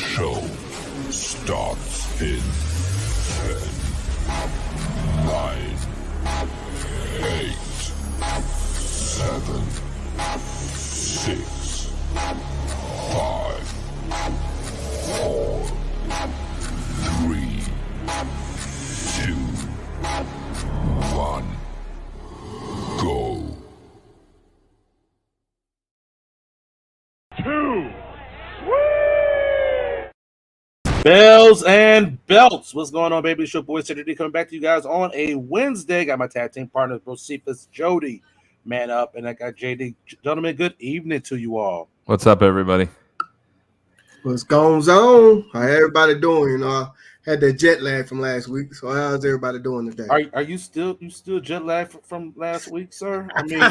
show starts in 10, 9, 8, 7, 6, 5, 4, 3, 2, 1, go. 2. Bells and belts. What's going on, baby? It's your boy Cedric coming back to you guys on a Wednesday. Got my tag team partners, Bro Cephas, Jody, Man Up, and I got JD. Gentlemen, good evening to you all. What's up, everybody? What's going on? How everybody doing? You know, I had that jet lag from last week. So how's everybody doing today? Are you still jet lagged from last week, sir? I mean,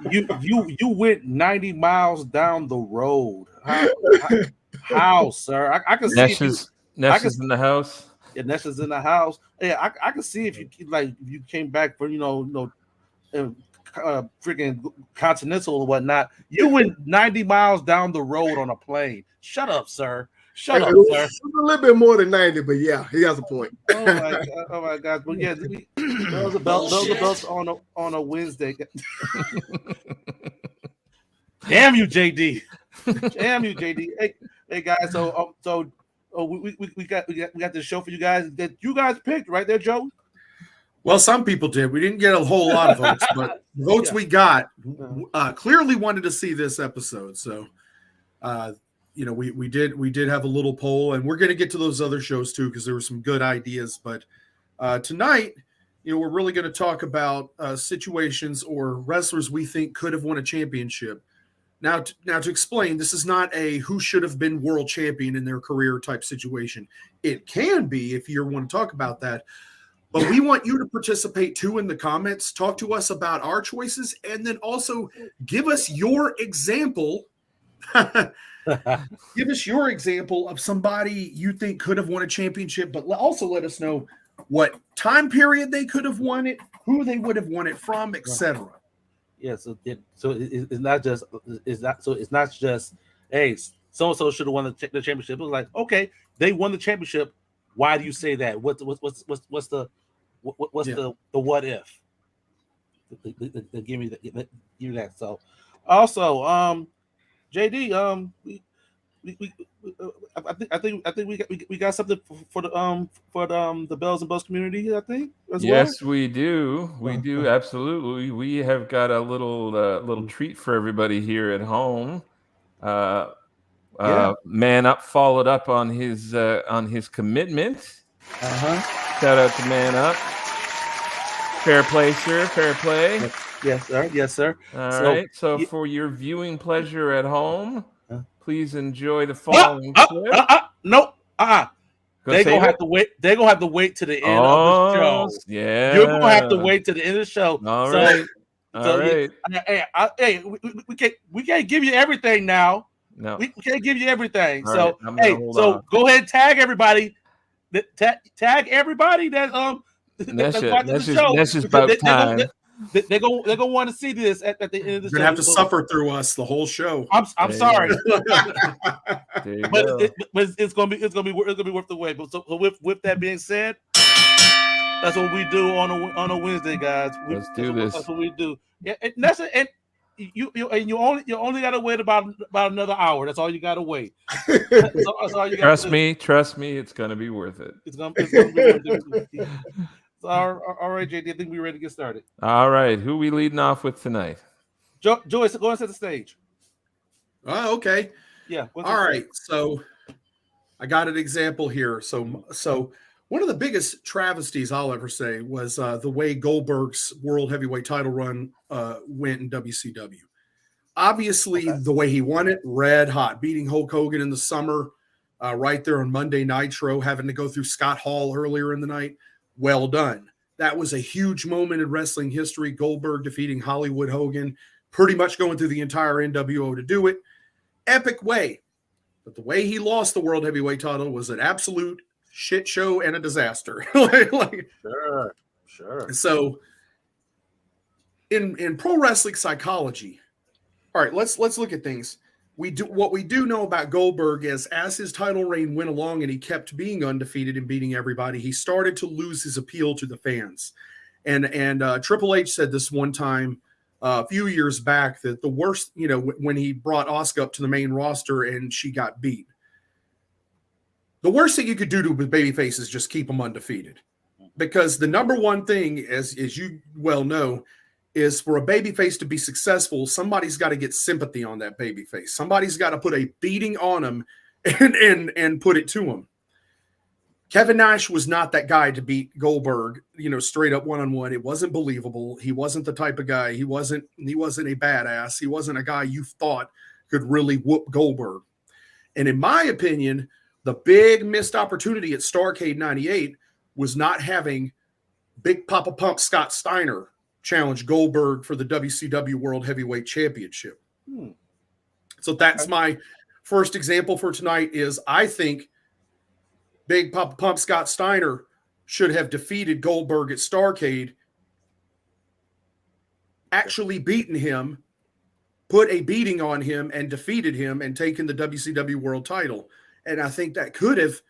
you went 90 miles down the road. How, sir? I can see Nesh is in the house. Yeah, Nesh is in the house. Yeah, I can see if you came back for freaking Continental or whatnot. You went 90 miles down the road on a plane. Shut up, sir. Shut up, sir. It's a little bit more than 90, but yeah, he has a point. Oh my God! But yeah, those are belts on a Wednesday. Damn you, JD! Damn you, JD! Hey guys, we got this show for you guys that you guys picked right there, Joe. Well, some people did. We didn't get a whole lot of votes, but the votes we got clearly wanted to see this episode. So, we did have a little poll, and we're going to get to those other shows too because there were some good ideas. But tonight, we're really going to talk about situations or wrestlers we think could have won a championship. Now, to explain, this is not a who should have been world champion in their career type situation. It can be if you want to talk about that. But we want you to participate too in the comments. Talk to us about our choices, and then also give us your example. Give us your example of somebody you think could have won a championship, but also let us know what time period they could have won it, who they would have won it from, etc. Yeah, it's not just hey, so and so should have won the championship. It was like, okay, they won the championship. Why do you say that? What's the what if? Give me that. So, also, JD, I think we got something for the Bells and Buzz community. I think yes, we do. We do absolutely. We have got a little treat for everybody here at home. Man Up followed up on his commitment. Shout out to Man Up. Fair play, sir. Fair play. Yes, sir. All right. So for your viewing pleasure at home, please enjoy the following clip. Nope. They're gonna have to wait. They're gonna have to wait to the end of the show. Yeah. You're gonna have to wait to the end of the show. All right. Hey, we can't give you everything now. No, we can't give you everything. All so go ahead and tag everybody. Tag everybody that's watching the show. That's just about time. They're gonna want to see this at the end of the show. You're gonna have to suffer through us the whole show. I'm sorry, but it's gonna be worth the wait. But so with that being said, that's what we do on a Wednesday, guys. Let's do this. That's what we do. Yeah, and that's it. And you only gotta wait about another hour. That's all you gotta wait. That's all you trust me, it's gonna be worth it. It's gonna be worth it. All right, JD. I think we're ready to get started. All right, who we leading off with tonight? Joyce, go and set the stage. Oh, okay. Yeah. All right. So I got an example here. So one of the biggest travesties I'll ever say was the way Goldberg's world heavyweight title run went in WCW. Obviously, the way he won it, red hot, beating Hulk Hogan in the summer, right there on Monday Nitro, having to go through Scott Hall earlier in the night. Well done. That was a huge moment in wrestling history. Goldberg defeating Hollywood Hogan, pretty much going through the entire NWO to do it. Epic way. But the way he lost the world heavyweight title was an absolute shit show and a disaster. Sure. So in pro wrestling psychology, all right, let's look at things. what we do know about Goldberg is as his title reign went along and he kept being undefeated and beating everybody, he started to lose his appeal to the fans. And Triple H said this one time a few years back that the worst, when he brought Asuka up to the main roster and she got beat, the worst thing you could do to a babyface is just keep them undefeated. Because the number one thing, as you well know, is for a babyface to be successful, somebody's got to get sympathy on that babyface. Somebody's got to put a beating on him and put it to him. Kevin Nash was not that guy to beat Goldberg, straight up one-on-one. It wasn't believable. He wasn't the type of guy. He wasn't a badass. He wasn't a guy you thought could really whoop Goldberg. And in my opinion, the big missed opportunity at Starrcade 98 was not having Big Papa Pump Scott Steiner challenge Goldberg for the WCW World Heavyweight Championship. So that's my first example for tonight is I think Big Papa Pump Scott Steiner should have defeated Goldberg at Starrcade, actually beaten him, put a beating on him and defeated him and taken the WCW World title. And I think that could have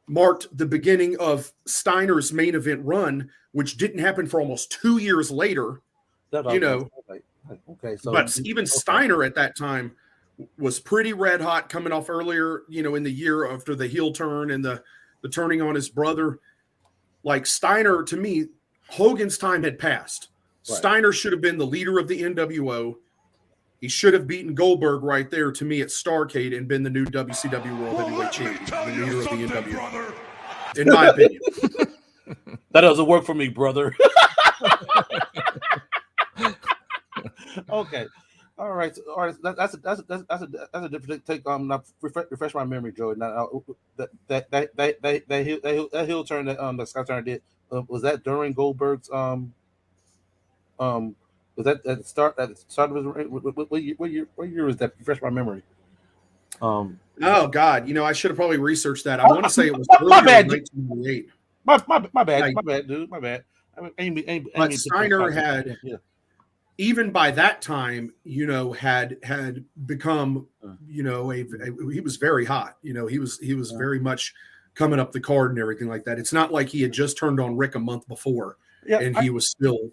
marked the beginning of Steiner's main event run, which didn't happen for almost 2 years later. Okay, so but even Steiner at that time was pretty red hot coming off earlier, in the year after the heel turn and the turning on his brother. Like Steiner, to me, Hogan's time had passed. Right. Steiner should have been the leader of the NWO. He should have beaten Goldberg right there to me at Starrcade and been the new WCW World Heavyweight Champion, the leader of the NWO. Brother. In my opinion. That doesn't work for me, brother. Okay. All right. That's a different take. Now refresh my memory, Joey. Now that heel turn that Scott Turner did, was that during Goldberg's was that at the start of his what year was that? Refresh my memory. Oh God, I should have probably researched that. I want to say it was my bad. 1998. My bad, dude. My bad. But Steiner had, even by that time, had become, he was very hot. He was very much coming up the card and everything like that. It's not like he had just turned on Rick a month before, and he was still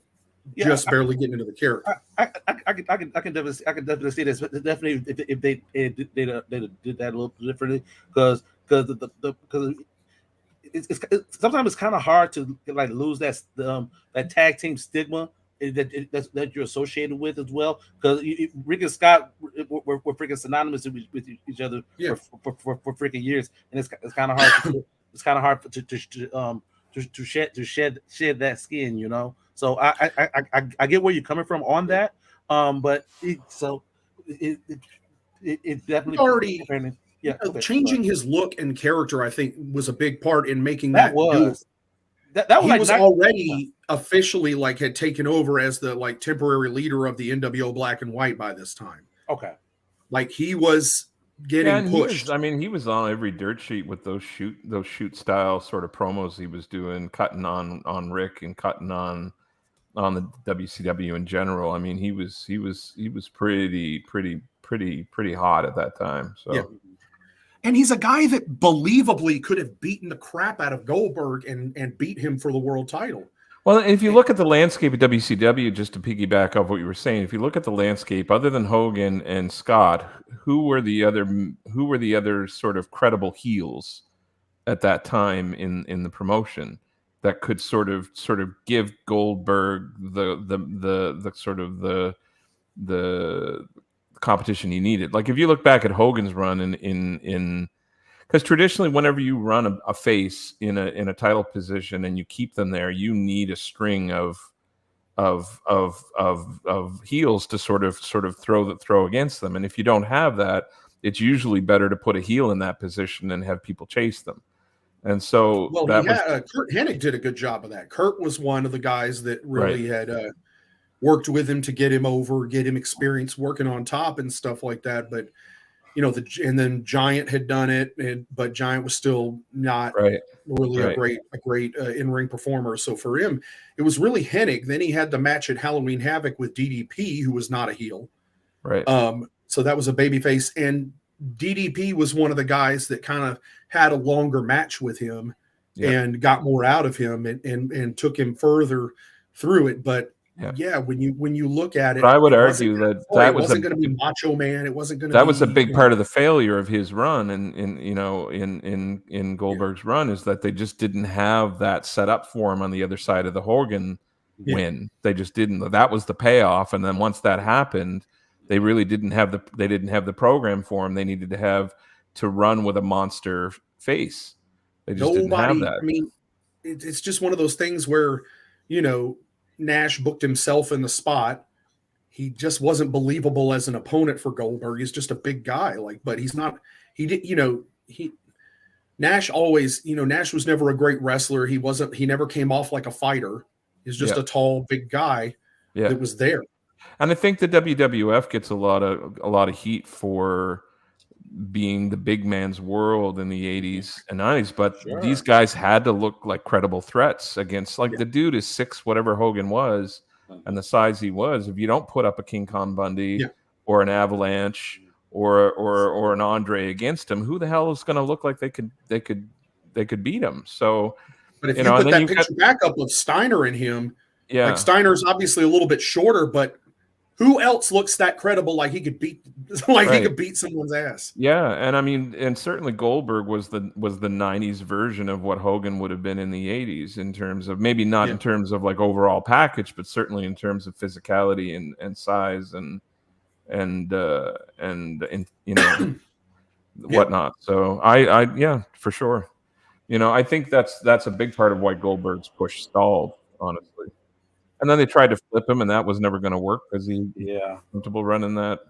just barely getting into the character. I can definitely see this. Definitely, if they did that a little differently, because it's sometimes it's kind of hard to lose that tag team stigma that you're associated with as well, because Rick and Scott were freaking synonymous with each other for freaking years, and it's kind of hard to shed that skin, So I get where you're coming from on that, but it definitely already changing his look and character. I think was a big part in making that. He was already officially had taken over as the temporary leader of the NWO Black and White by this time. Okay, he was getting pushed. He was on every dirt sheet with those shoot style sort of promos he was doing, cutting on Rick and cutting on the WCW in general. He was pretty hot at that time. So. Yeah. And he's a guy that believably could have beaten the crap out of Goldberg and beat him for the world title. Well, if you look at the landscape of WCW, just to piggyback off what you were saying, if you look at the landscape, other than Hogan and Scott, who were the other sort of credible heels at that time in the promotion that could sort of give Goldberg the sort of the competition he needed. If you look back at Hogan's run in because traditionally whenever you run a face in a title position and you keep them there, you need a string of heels to sort of throw against them. And if you don't have that, it's usually better to put a heel in that position and have people chase them. And so Kurt Hennig did a good job of that. Kurt was one of the guys that really had worked with him to get him over, get him experience working on top and stuff like that. But and then Giant had done it, but Giant was still not really a great in-ring performer. So for him, it was really Hennig. Then he had the match at Halloween Havoc with DDP, who was not a heel. Right. So that was a babyface. And DDP was one of the guys that kind of had a longer match with him and got more out of him and took him further through it. But when you look at it, but I would argue that wasn't going to be Macho Man. It wasn't going to. That was a big part of the failure of his run, and in Goldberg's run, is that they just didn't have that set up for him on the other side of the Hogan win. They just didn't. That was the payoff, and then once that happened, they really didn't have the program for him. They needed to run with a monster face. They just didn't have that. I mean, it's just one of those things where, Nash booked himself in the spot. He just wasn't believable as an opponent for Goldberg. He's just a big guy, but he's not. He did, Nash always, Nash was never a great wrestler. He wasn't. He never came off like a fighter. He's just a tall, big guy that was there. And I think the WWF gets a lot of heat for being the big man's world in the 80s and 90s, but these guys had to look like credible threats against, the dude is 6 whatever Hogan was and the size he was. If you don't put up a King Kong Bundy or an Avalanche or an Andre against him, who the hell is going to look like they could beat him? So, but if you put that picture back up with Steiner and him, Steiner's obviously a little bit shorter, but who else looks that credible? Like he could beat, he could beat someone's ass. Yeah, and I mean, and certainly Goldberg was the '90s version of what Hogan would have been in the '80s in terms of maybe not in terms of overall package, but certainly in terms of physicality and size and whatnot. So I for sure. I think that's a big part of why Goldberg's push stalled, honestly. And then they tried to flip him, and that was never going to work because he comfortable running that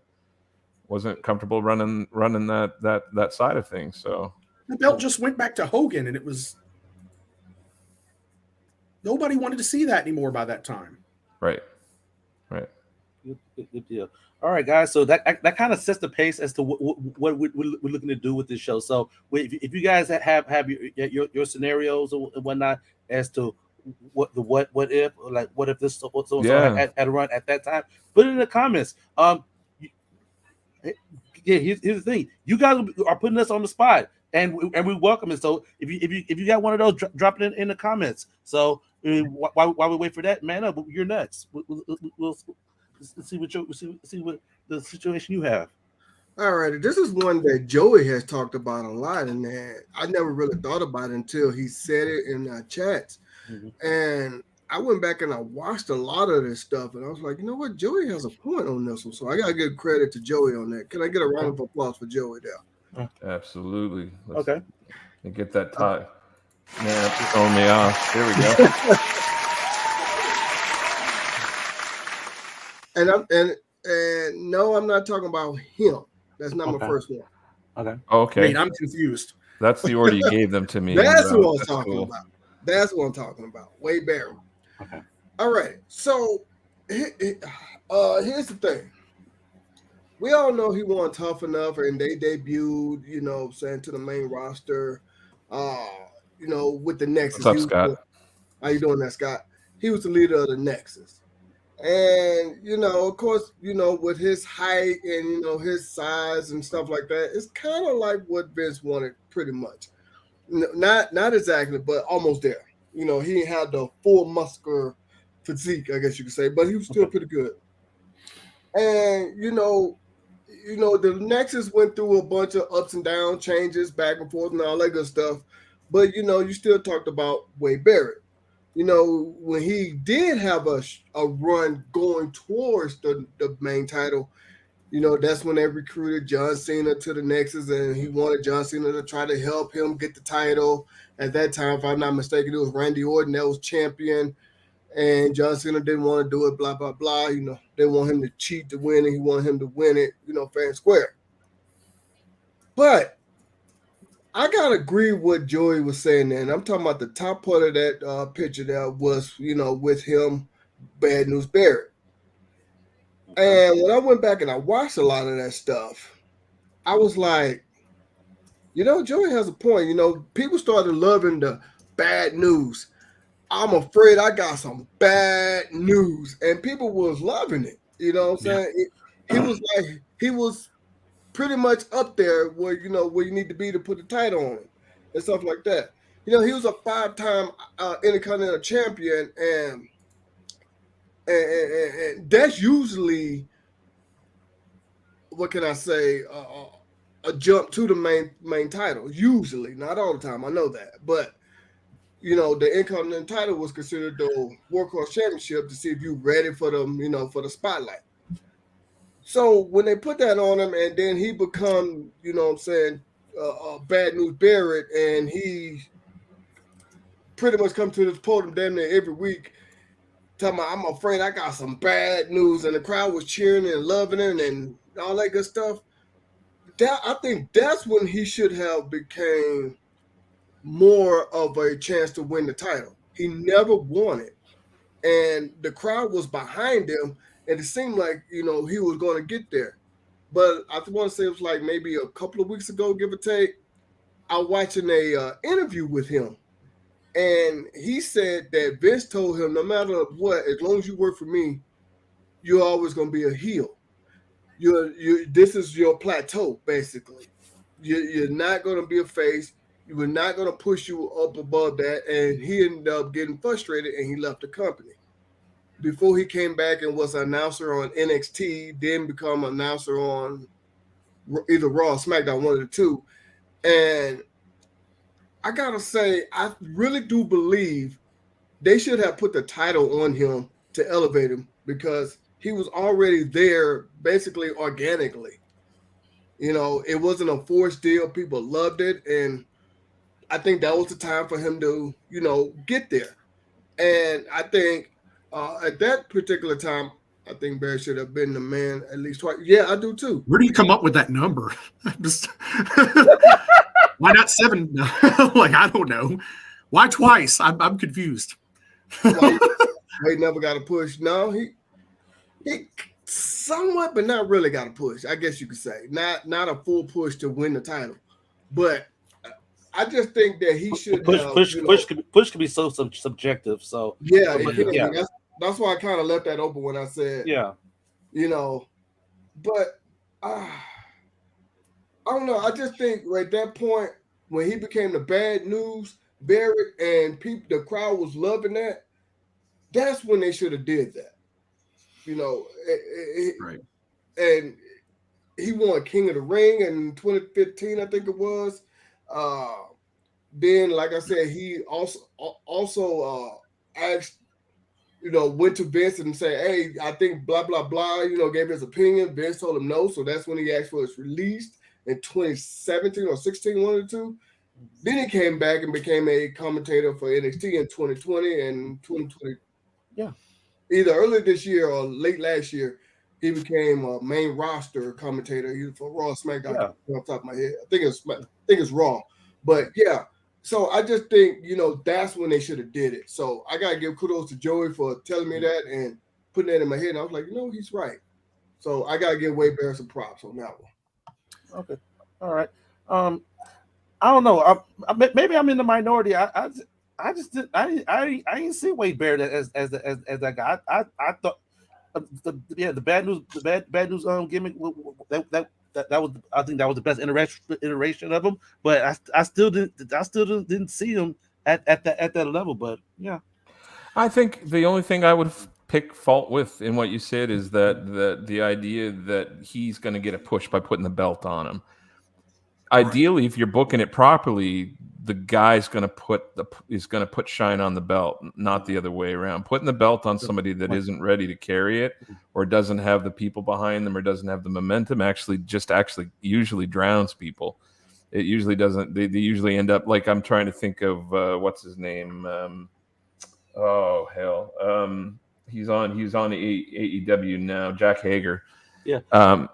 wasn't comfortable running that side of things. So the belt just went back to Hogan, and it was nobody wanted to see that anymore by that time. Right. Good deal. All right, guys. So that kind of sets the pace as to what we're looking to do with this show. So if you guys have your scenarios or whatnot as to what if, what if this so had a run at that time, put it in the comments. Here's the thing: you guys are putting us on the spot, and we welcome it. So if you got one of those, drop it in the comments. So while we wait for that, Man Up, you're next. We'll see what the situation you have. All right, this is one that Joey has talked about a lot, and I never really thought about it until he said it in chats. And I went back and I watched a lot of this stuff, and I was like, you know what, Joey has a point on this one, so I gotta give credit to Joey on that. Can I get a round of applause for Joey there? Absolutely. Okay. Get that tie. Man, it's throwing me off. There we go. and no, I'm not talking about him. That's not my first one. Okay. I mean, I'm confused. That's the order you gave them to me. That's what I'm talking about. That's what I'm talking about. Wade Barrett. Okay. All right. So here's the thing. We all know he won Tough Enough, and they debuted, to the main roster, with the Nexus. What's up, Scott? How you doing there, Scott? He was the leader of the Nexus. And, of course, with his height and, his size and stuff like that, it's kind of like what Vince wanted pretty much. Not exactly, but almost there. He had the full muscular physique, I guess you could say, but he was still pretty good. And, the Nexus went through a bunch of ups and down changes, back and forth and all that good stuff. But, you still talked about Wade Barrett. When he did have a run going towards the main title, that's when they recruited John Cena to the Nexus, and he wanted John Cena to try to help him get the title. At that time, if I'm not mistaken, it was Randy Orton that was champion, and John Cena didn't want to do it, blah, blah, blah. They want him to cheat to win, and he wanted him to win it, fair and square. But I got to agree with what Joey was saying there, and I'm talking about the top part of that picture there was, with him, Bad News Barrett. And when I went back and I watched a lot of that stuff, I was like, Joey has a point. People started loving the bad news. I'm afraid I got some bad news. And people was loving it. You know what I'm saying? He was pretty much up there where where you need to be to put the title on him and stuff like that. He was a 5-time Intercontinental champion, and that's usually, what can I say, a jump to the main title. Usually, not all the time. I know that, but the Intercontinental title was considered the Workhorse Championship to see if you're ready for them, for the spotlight. So when they put that on him, and then he become, Bad News Barrett, and he pretty much come to this podium damn near every week, talking about, I'm afraid I got some bad news, and the crowd was cheering and loving him and all that good stuff. I think that's when he should have became more of a chance to win the title. He never won it, and the crowd was behind him, and it seemed like he was going to get there. But I want to say it was like maybe a couple of weeks ago, give or take, I was watching a interview with him, and he said that Vince told him, no matter what, as long as you work for me, you're always going to be a heel. This is your plateau, basically. You're not going to be a face. We're not going to push you up above that. And he ended up getting frustrated, and he left the company. Before he came back and was an announcer on NXT, then become an announcer on either Raw or SmackDown, one of the two. And I got to say, I really do believe they should have put the title on him to elevate him, because he was already there basically organically. It wasn't a forced deal. People loved it. And I think that was the time for him to, get there. And I think at that particular time, I think Barry should have been the man at least twice. Yeah, I do too. Where do you come up with that number? Just why not 7? Like, I don't know. Why twice? I'm confused. Why he never got a push? No, he somewhat, but not really got a push. I guess you could say not a full push to win the title, but I just think that he should push can be so subjective. So yeah, that's why I kind of left that open when I said but I don't know. I just think at that point when he became the Bad News Barrett and the crowd was loving that, that's when they should have did that. Right. And he won King of the Ring in 2015, I think it was. Then, like I said, he also asked, went to Vince and said, hey, I think blah, blah, blah, gave his opinion. Vince told him no. So that's when he asked for his release in 2017 or 16, one of the two. Then he came back and became a commentator for NXT in 2020 and 2020. Yeah. Either early this year or late last year, he became a main roster commentator for Raw, SmackDown. Yeah. Off the top of my head, I think it's Raw, but yeah. So I just think that's when they should have did it. So I gotta give kudos to Joey for telling me that and putting that in my head. And I was like, he's right. So I gotta give Wade Barrett some props on that one. Okay, all right. I don't know. Maybe I'm in the minority. I just didn't see Wade Barrett as that guy. I thought the bad news gimmick that was, I think that was the best iteration of him. But I still didn't see him at that level. But yeah, I think the only thing I would pick fault with in what you said is that the idea that he's going to get a push by putting the belt on him. Ideally, if you're booking it properly, the guy's going to put shine on the belt, not the other way around. Putting the belt on somebody that isn't ready to carry it, or doesn't have the people behind them, or doesn't have the momentum, actually usually drowns people. It usually doesn't. They usually end up like, I'm trying to think of what's his name. He's on AEW now, Jack Hager. Yeah.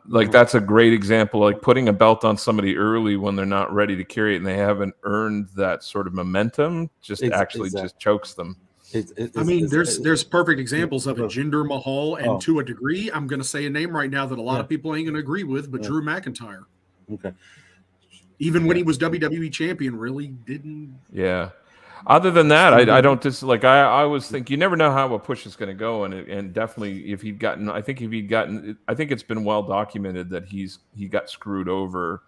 That's a great example. Like putting a belt on somebody early when they're not ready to carry it and they haven't earned that sort of momentum just chokes them. There's perfect examples of it. Jinder Mahal, and to a degree, I'm going to say a name right now that a lot of people ain't going to agree with, but Drew McIntyre. Okay. Even when he was WWE champion, really didn't. Yeah. Other than that, I don't just like I always think you never know how a push is going to go, and definitely if he'd gotten, I think it's been well documented that he got screwed over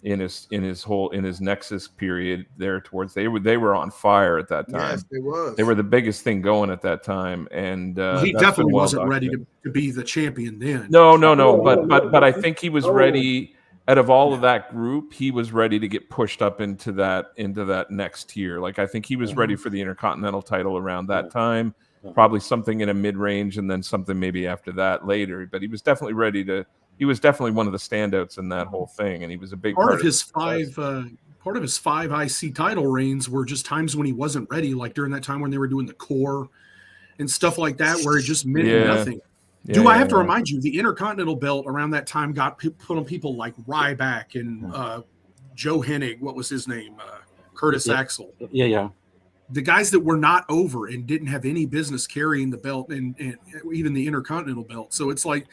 in his Nexus period there towards they were on fire at that time. Yes, it was. They were the biggest thing going at that time, and He definitely wasn't ready to be the champion then. No. But I think he was ready. Out of all of that group, he was ready to get pushed up into that next tier. Like I think he was ready for the Intercontinental title around that time, probably something in a mid-range, and then something maybe after that later. But he was definitely ready to. He was definitely one of the standouts in that whole thing, and he was a big part of his five IC title reigns were just times when he wasn't ready, like during that time when they were doing the core and stuff like that, where it just meant nothing. I have to remind you, the Intercontinental belt around that time got put on people like Ryback and Joe Hennig. What was his name? Curtis Axel. Yeah. The guys that were not over and didn't have any business carrying the belt and even the Intercontinental belt. So it's like,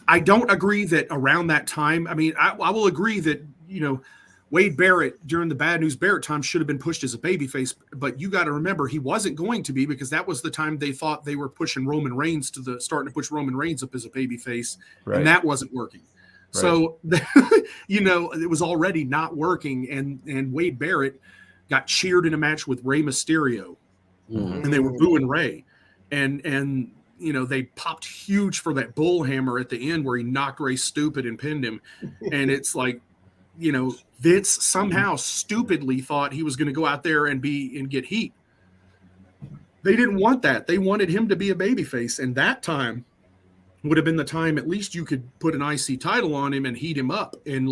I don't agree that around that time. I mean, I will agree that, Wade Barrett during the Bad News Barrett time should have been pushed as a babyface, but you got to remember he wasn't going to be, because that was the time they thought they were pushing Roman Reigns starting to push Roman Reigns up as a babyface, and that wasn't working. Right. So, it was already not working, and Wade Barrett got cheered in a match with Rey Mysterio, and they were booing Rey, and they popped huge for that bullhammer at the end where he knocked Rey stupid and pinned him, and it's like, Vince somehow stupidly thought he was going to go out there and get heat. They didn't want that. They wanted him to be a babyface, and that time would have been the time at least you could put an IC title on him and heat him up and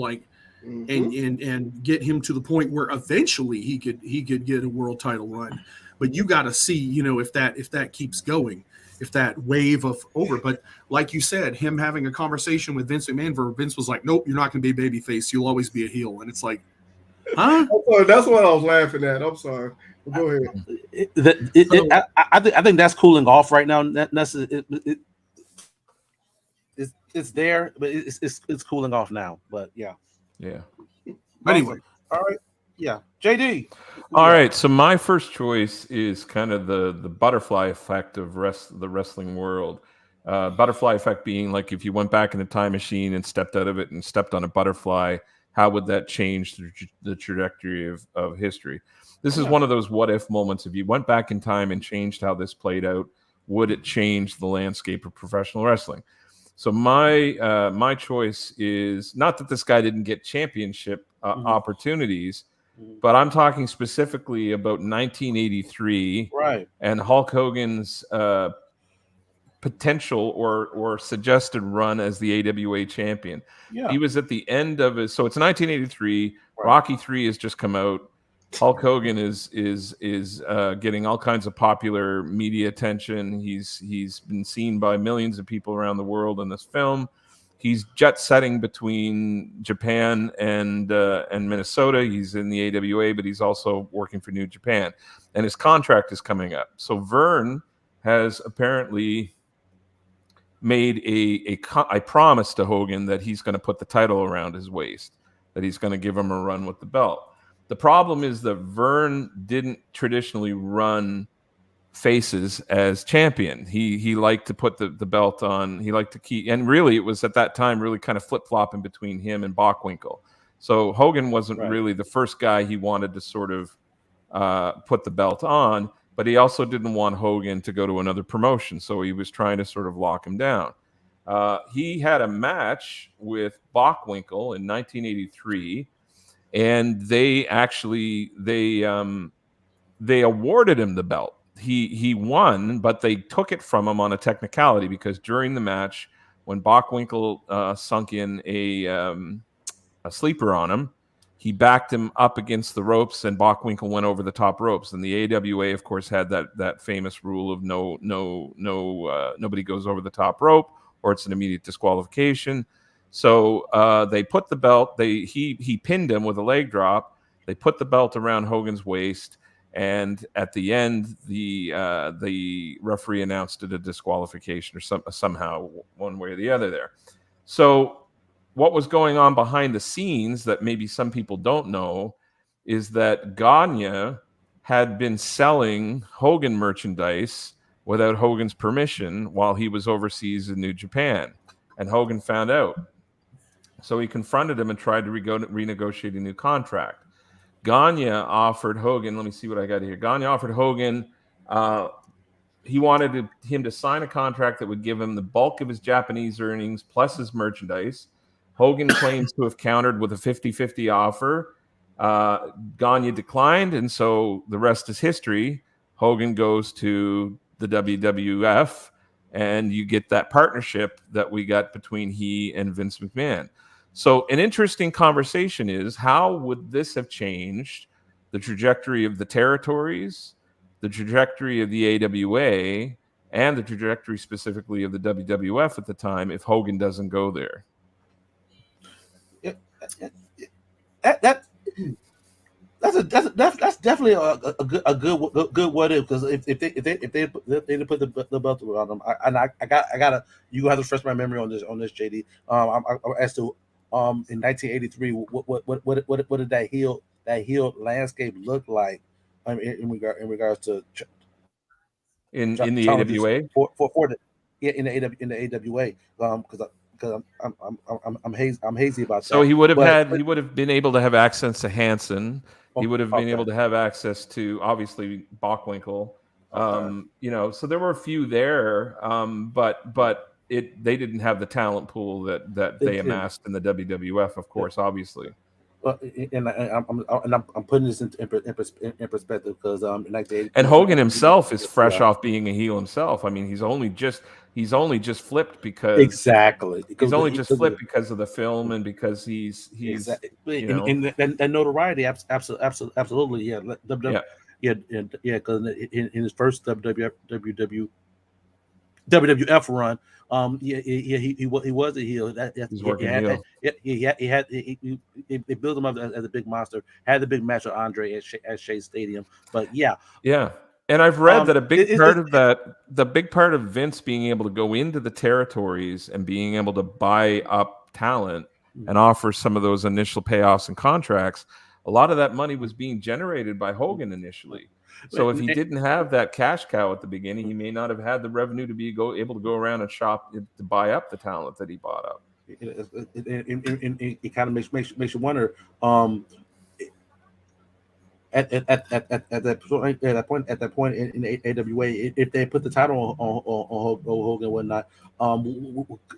and get him to the point where eventually he could get a world title run. But you got to see, if that keeps going, if that wave of over. But like you said, him having a conversation with Vince McMahon, where Vince was like, nope, you're not going to be a babyface. You'll always be a heel. And it's like, huh? That's what I was laughing at. I'm sorry. Go ahead. I think that's cooling off right now. It's there, but it's cooling off now. But yeah. Anyway, all right. Yeah, JD. All right, so my first choice is kind of the butterfly effect of the wrestling world. Butterfly effect being like if you went back in the time machine and stepped out of it and stepped on a butterfly, how would that change the trajectory of history? This is one of those what if moments. If you went back in time and changed how this played out, would it change the landscape of professional wrestling? So my choice is not that this guy didn't get championship opportunities, but I'm talking specifically about 1983, right? And Hulk Hogan's potential or suggested run as the AWA champion. Yeah. He was at the end of his. So it's 1983. Right. Rocky III has just come out. Hulk Hogan is getting all kinds of popular media attention. He's been seen by millions of people around the world in this film. He's jet setting between Japan and Minnesota. He's in the AWA, but he's also working for New Japan, and his contract is coming up. So Vern has apparently made a promise to Hogan that he's going to put the title around his waist, that he's going to give him a run with the belt. The problem is that Vern didn't traditionally run faces as champion. He liked to put the belt on. He liked to keep, and really it was at that time really kind of flip-flopping between him and Bockwinkel. So Hogan wasn't really the first guy he wanted to sort of put the belt on, but he also didn't want Hogan to go to another promotion. So he was trying to sort of lock him down. He had a match with Bockwinkel in 1983, and they awarded him the belt. He won, but they took it from him on a technicality, because during the match, when Bockwinkel sunk in a sleeper on him, he backed him up against the ropes, and Bockwinkel went over the top ropes. And the AWA, of course, had that famous rule of nobody goes over the top rope, or it's an immediate disqualification. So they put the belt. He pinned him with a leg drop. They put the belt around Hogan's waist. And at the end, the referee announced it a disqualification, or somehow one way or the other there. So what was going on behind the scenes that maybe some people don't know is that Gagne had been selling Hogan merchandise without Hogan's permission while he was overseas in New Japan. And Hogan found out. So he confronted him and tried to renegotiate a new contract. Gagne offered Hogan, let me see what I got here. Gagne offered Hogan, he wanted him to sign a contract that would give him the bulk of his Japanese earnings plus his merchandise. Hogan claims to have countered with a 50-50 offer. Gagne declined, and so the rest is history. Hogan goes to the WWF, and you get that partnership that we got between he and Vince McMahon. So an interesting conversation is, how would this have changed the trajectory of the territories, the trajectory of the AWA, and the trajectory specifically of the WWF at the time if Hogan doesn't go there? That's definitely a good what if, because if they put the belt around them, I gotta, you have to refresh my memory on this JD. As to in 1983, what did that heel landscape look like in regards to in the AWA for the in the AWA, because I'm hazy about that. So he would have been able to have access to Hansen. He would have been Okay. able to have access to, obviously, Bockwinkel. Okay. So there were a few there, but they didn't have the talent pool that they amassed in the WWF, of course, obviously. And I'm putting this in perspective because in 1980, and Hogan himself is fresh off being a heel himself. I mean, he's only just flipped because exactly he's only just flipped because of the film and because he's exactly. you know, and notoriety. Absolutely, yeah. Because in his first WWF run, he was a heel. He's working heel. They built him up as a big monster. Had the big match with Andre at Shea Stadium. But yeah. And I've read that the big part of Vince being able to go into the territories and being able to buy up talent and offer some of those initial payoffs and contracts, a lot of that money was being generated by Hogan initially. So if he didn't have that cash cow at the beginning, he may not have had the revenue to be able to go around and shop to buy up the talent that he bought up. It kind of makes you wonder. At that point in the AWA, if they put the title on Hogan and whatnot,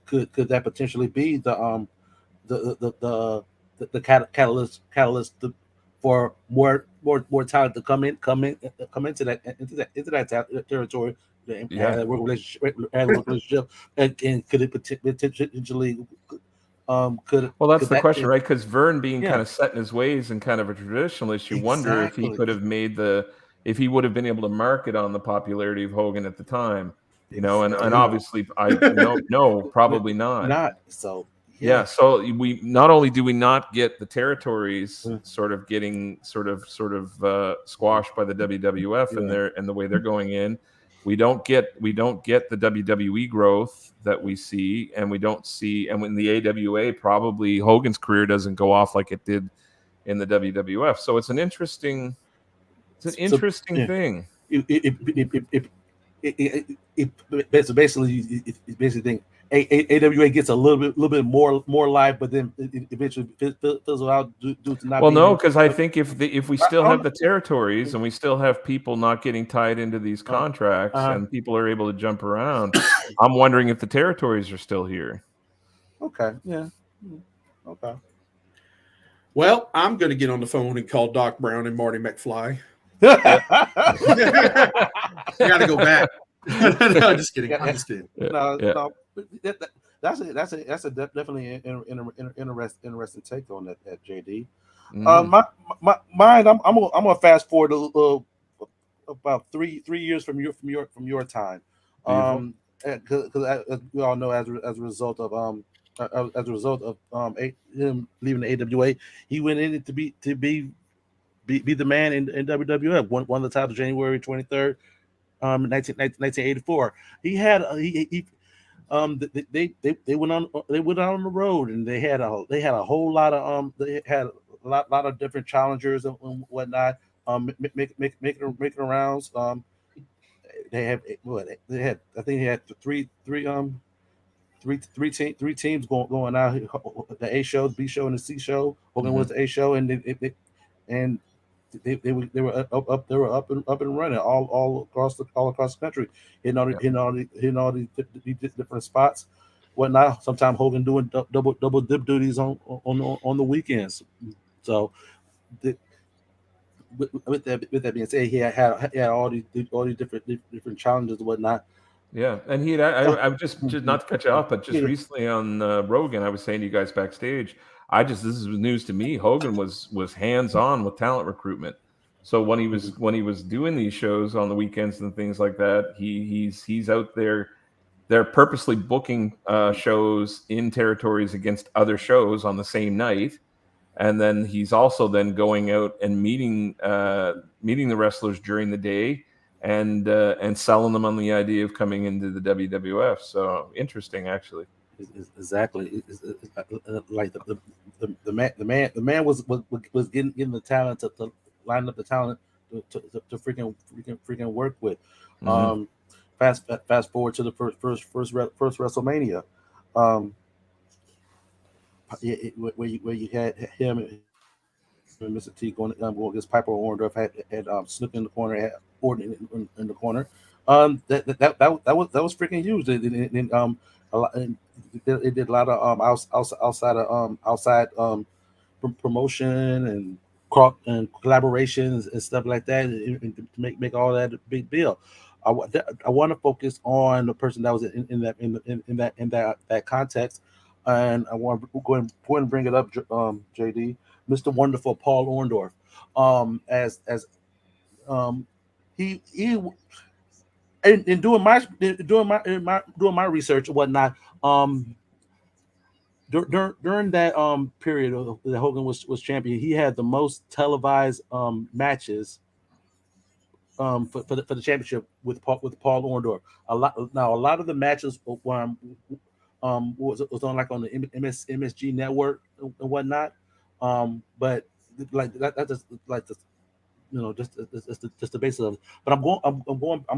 could that potentially be the catalyst for more talent to come into that territory and have a relationship, and could it potentially that's the question, right? Because Vern being kind of set in his ways and kind of a traditionalist, you wonder if he could have if he would have been able to market on the popularity of Hogan at the time, you know, and obviously I no, probably not. So so we not only do we not get the territories sort of getting sort of squashed by the WWF and the way they're going in. We don't get the WWE growth that we see, and we don't see, and when the AWA, probably Hogan's career doesn't go off like it did in the WWF. So it's an interesting thing. It's basically AWA gets a little bit more live, but then it eventually fizzles out due to not. Well, no, because I think if we still have the territories and we still have people not getting tied into these contracts and people are able to jump around, I'm wondering if the territories are still here. Okay. Yeah. Okay. Well, I'm going to get on the phone and call Doc Brown and Marty McFly. I got to go back. No, just kidding. I'm just kidding. No. That's definitely an interesting take on that JD. Mine, I'm gonna fast forward about three years from your time, because as we all know, as a result of him leaving the AWA, he went in to be the man in WWF. Won the title January 23rd, 1984. They went on the road, and they had a whole lot of different challengers and whatnot. making rounds. They have what they had. I think they had three teams going out. The A show, the B show, and the C show. Hogan was the A show, and and they were up and running all across the country, hitting all these different spots, whatnot. Sometimes Hogan doing double dip duties on the weekends. So the, with that being said, he had all these different challenges and whatnot. Yeah, and I would just not to cut you off, but just recently on Rogan, I was saying to you guys backstage, this is news to me. Hogan was hands on with talent recruitment. So when he was doing these shows on the weekends and things like that, he's out there. They're purposely booking shows in territories against other shows on the same night, and then he's also then going out and meeting the wrestlers during the day and selling them on the idea of coming into the WWF. So interesting, actually. Exactly. Like the man was getting the talent to line up the talent to freaking work with. Mm-hmm. Fast forward to the first WrestleMania, where you had him and Mr. T going against Piper Orndorff, had Snook in the corner, had Orton in the corner. That was freaking huge. It did a lot of outside promotion and collaborations and stuff like that, and to make all that a big deal. I want to focus on the person that was in that context, and I want to go and bring it up, JD, Mr. Wonderful Paul Orndorff, as he in doing my research and whatnot, during that period that Hogan was champion, he had the most televised matches for the championship with Paul Orndorff. A lot of the matches was on like on the MSG network and whatnot. But like that just like the just the basis of it. But I'm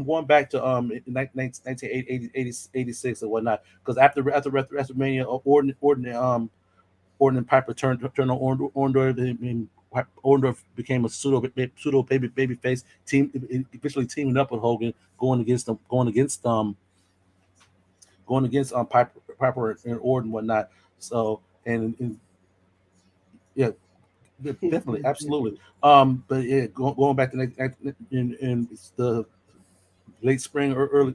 going back to 1986 and whatnot, because after WrestleMania, Orton and Piper turned on Orndorff, and Orndorff became a pseudo baby face team, eventually teaming up with Hogan, going against Piper and Orton and whatnot. So and yeah, definitely, absolutely. But yeah, going back to in the late spring or early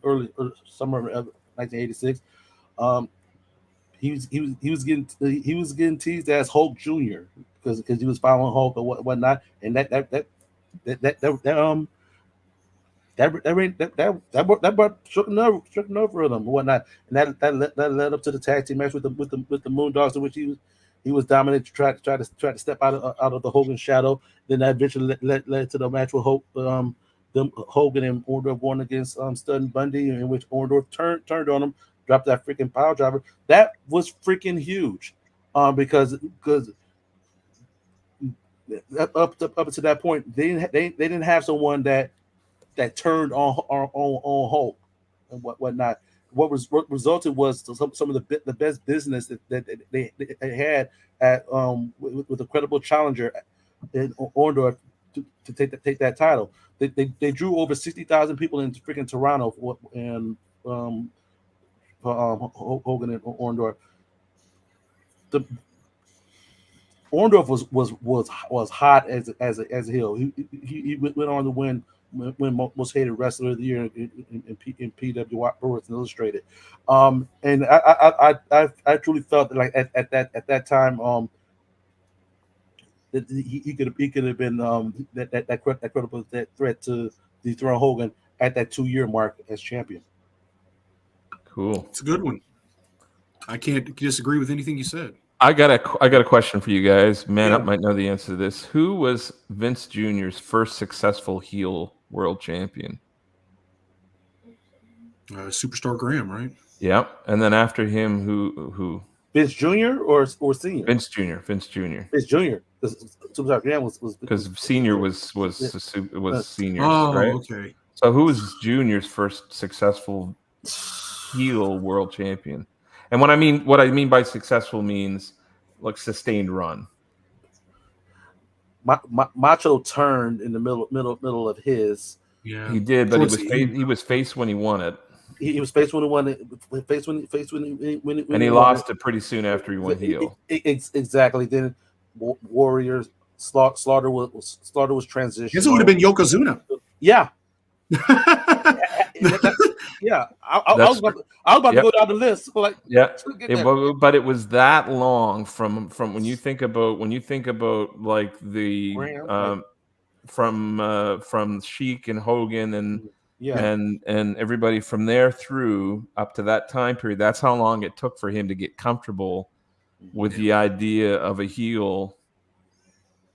summer of 1986, he was getting teased as Hulk Jr. because he was following Hulk or whatnot, and that brought shook nerve for them and whatnot, and that led up to the tag team match with the Moondogs, in which he was dominant to try to step out of the Hogan shadow. Then that eventually led to the match with Hogan and Orndorff going against Stud and Bundy, in which Orndorff turned on him, dropped that freaking power driver. That was freaking huge, because up to that point they didn't have someone that turned on Hulk and whatnot. What resulted was some of the best business that they had at with a credible challenger in Orndorff to take that title. They drew over 60,000 people into freaking Toronto, and Hogan and Orndorff. Orndorff was hot as a heel. He went on to win most hated wrestler of the year in PW Wrestling Illustrated. And I truly felt that, like at that time, that he could have been that credible threat to dethrone Hogan at that 2-year mark as champion. Cool. It's a good one. I can't disagree with anything you said. I got a question for you guys. Man Up might know the answer to this. Who was Vince Jr.'s first successful heel world champion? Superstar Graham, right? Yeah, and then after him, who? Vince Jr. or Senior? Vince Jr. Vince Jr. Vince Jr. Superstar Graham was Because Senior was Senior's, Oh, right? okay. So who was Junior's first successful heel world champion? And what I mean by successful means like sustained run. Macho turned in the middle of his. Yeah, He did, but Towards he was face when he won it. He was faced when he won it. And he lost it pretty soon after he went heel. Exactly. Then Warriors Slaughter was transitioned. Guess it would have been Yokozuna. Yeah. Yeah. I was about to go down the list. Like, but it was that long from when you think about like the from Sheik and Hogan and everybody from there through up to that time period. That's how long it took for him to get comfortable with the idea of a heel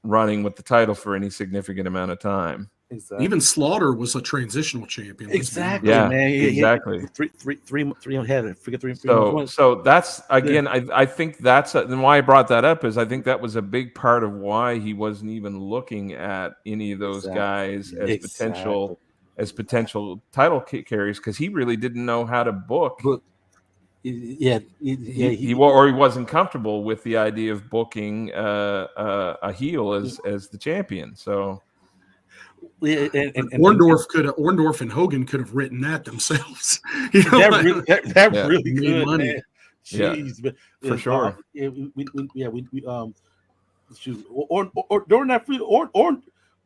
running with the title for any significant amount of time. Exactly. Even Slaughter was a transitional champion. Exactly, yeah, man. Exactly. Three ahead. Forget three. So that's again. I think that's and why I brought that up is I think that was a big part of why he wasn't even looking at any of those guys as potential title carriers because he really didn't know how to book. He wasn't comfortable with the idea of booking a heel as the champion. So. Orndorff and Hogan could have written that themselves. You know, that really good, money. Man. Jeez, for sure. During that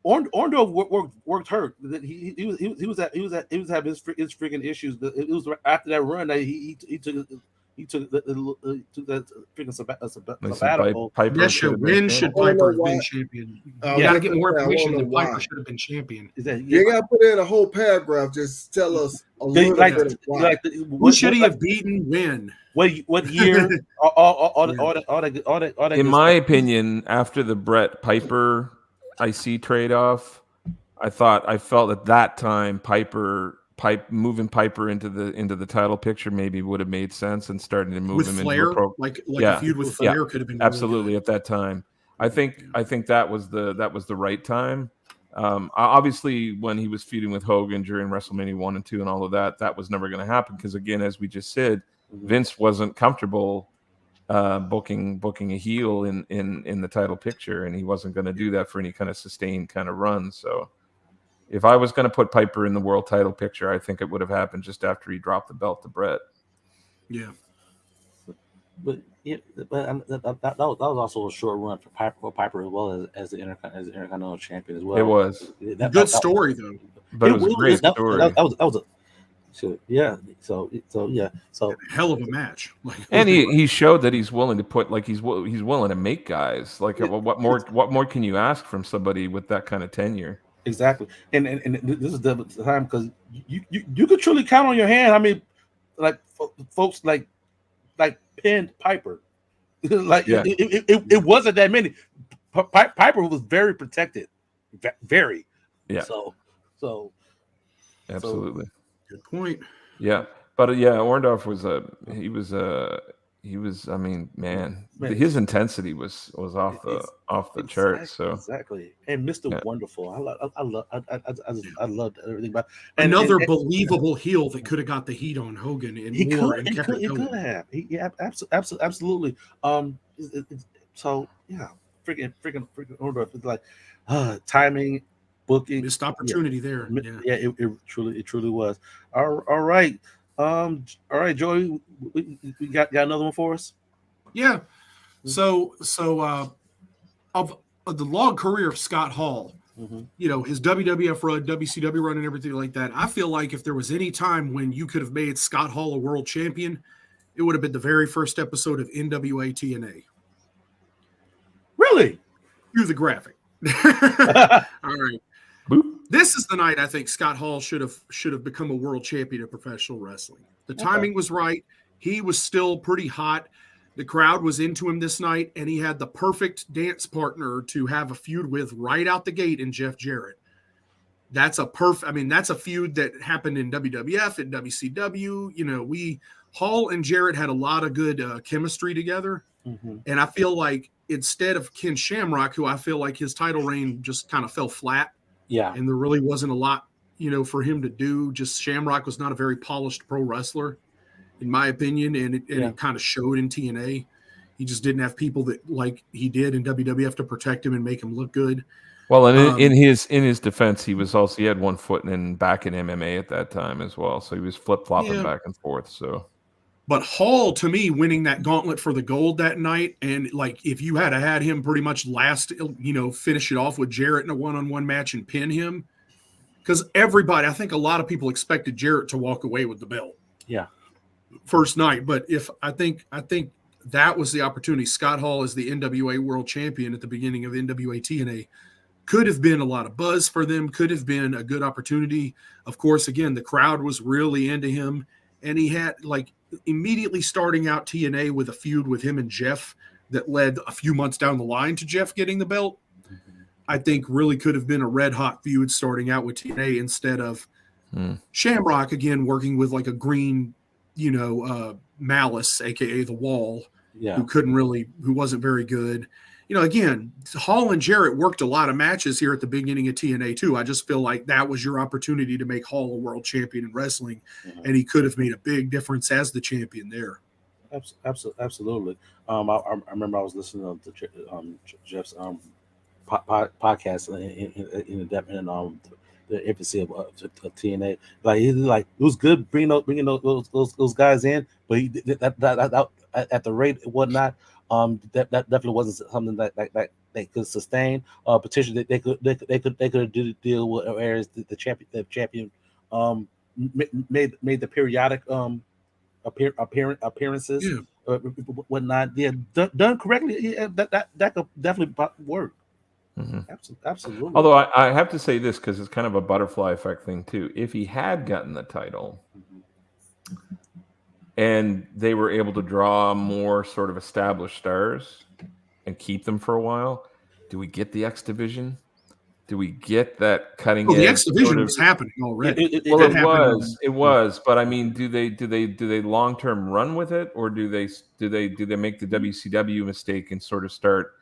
Orndorff worked hurt. He was having his freaking issues. It was after that run that he took that freaking sabbatical. When should Piper have been champion? You got to get more information than Piper should have been champion. You got to put in a whole paragraph. Just tell us a little bit of why. Who should he have beaten? When? What year? all that. In my opinion, after the Brett Piper IC trade-off, I felt at that time moving Piper into the title picture maybe would have made sense and starting to move with him Flair, into a feud with Flair could have been absolutely really at that time. I think that was the right time. Obviously, when he was feuding with Hogan during WrestleMania 1 and 2 and all of that was never going to happen because again, as we just said, Vince wasn't comfortable booking a heel in the title picture, and he wasn't going to do that for any kind of sustained kind of run. So. If I was going to put Piper in the world title picture, I think it would have happened just after he dropped the belt to Brett. Yeah, but that was also a short run for Piper as well as the Intercontinental Champion as well. It was good story though, but it was a great story. That was So hell of a match. And he showed that he's willing to put he's willing to make guys. Like what more can you ask from somebody with that kind of tenure? Exactly, and this is the time because you could truly count on your hand. I mean, like folks like pinned Piper, it wasn't that many. Piper was very protected, very. So absolutely good point. Yeah, but Orndorff was I mean, man, his intensity was off the charts. So exactly, and Mr. Wonderful, I loved everything about another believable heel that could have got the heat on Hogan and he more. He could have. Absolutely. So yeah, freaking Orndorff is like timing, booking, missed opportunity there. Yeah, it truly was. All right. All right, Joey, we got another one for us. Yeah. So of the long career of Scott Hall, his WWF run, WCW run, and everything like that, I feel like if there was any time when you could have made Scott Hall a world champion, it would have been the very first episode of NWA TNA. Really? Cue the graphic. All right. Boop. This is the night I think Scott Hall should have become a world champion of professional wrestling. The timing was right. He was still pretty hot. The crowd was into him this night, and he had the perfect dance partner to have a feud with right out the gate in Jeff Jarrett. That's a feud that happened in WWF and WCW. Hall and Jarrett had a lot of good chemistry together. Mhm. And I feel like instead of Ken Shamrock, who I feel like his title reign just kind of fell flat, Yeah. and there really wasn't a lot, for him to do. Just Shamrock was not a very polished pro wrestler, in my opinion, and it kind of showed in TNA. He just didn't have people that like he did in WWF to protect him and make him look good. Well, and in his defense, he had 1 foot back in MMA at that time as well, so he was flip flopping back and forth. So, but Hall, to me, winning that gauntlet for the gold that night, and like if you had him pretty much last, finish it off with Jarrett in a 1-on-1 match and pin him, because I think a lot of people expected Jarrett to walk away with the belt. Yeah. First night, but I think that was the opportunity. Scott Hall is the NWA World Champion at the beginning of NWA TNA. Could have been a lot of buzz for them, could have been a good opportunity. Of course, again, the crowd was really into him, and he had immediately starting out TNA with a feud with him and Jeff that led a few months down the line to Jeff getting the belt. I think really could have been a red hot feud starting out with TNA instead of Shamrock again working with like a green, Malice, aka the Wall, who wasn't very good. Again, Hall and Jarrett worked a lot of matches here at the beginning of TNA too. I just feel like that was your opportunity to make Hall a world champion in wrestling, and he could have made a big difference as the champion there. Absolutely. I remember I was listening to Jeff's podcast in depth and the infancy of TNA. Like he it was good bringing those guys in, but he that at the rate and whatnot. That definitely wasn't something that they could sustain. Potentially they could deal with areas the champion made the periodic appearances whatnot. Yeah, done correctly. Yeah, that could definitely work. Mm-hmm. Absolutely. Although I have to say this because it's kind of a butterfly effect thing too. If he had gotten the title. And they were able to draw more sort of established stars and keep them for a while. Do we get the X Division? Do we get that cutting edge? The X Division was happening already. It was. But I mean, do they long term run with it, or do they make the WCW mistake and sort of start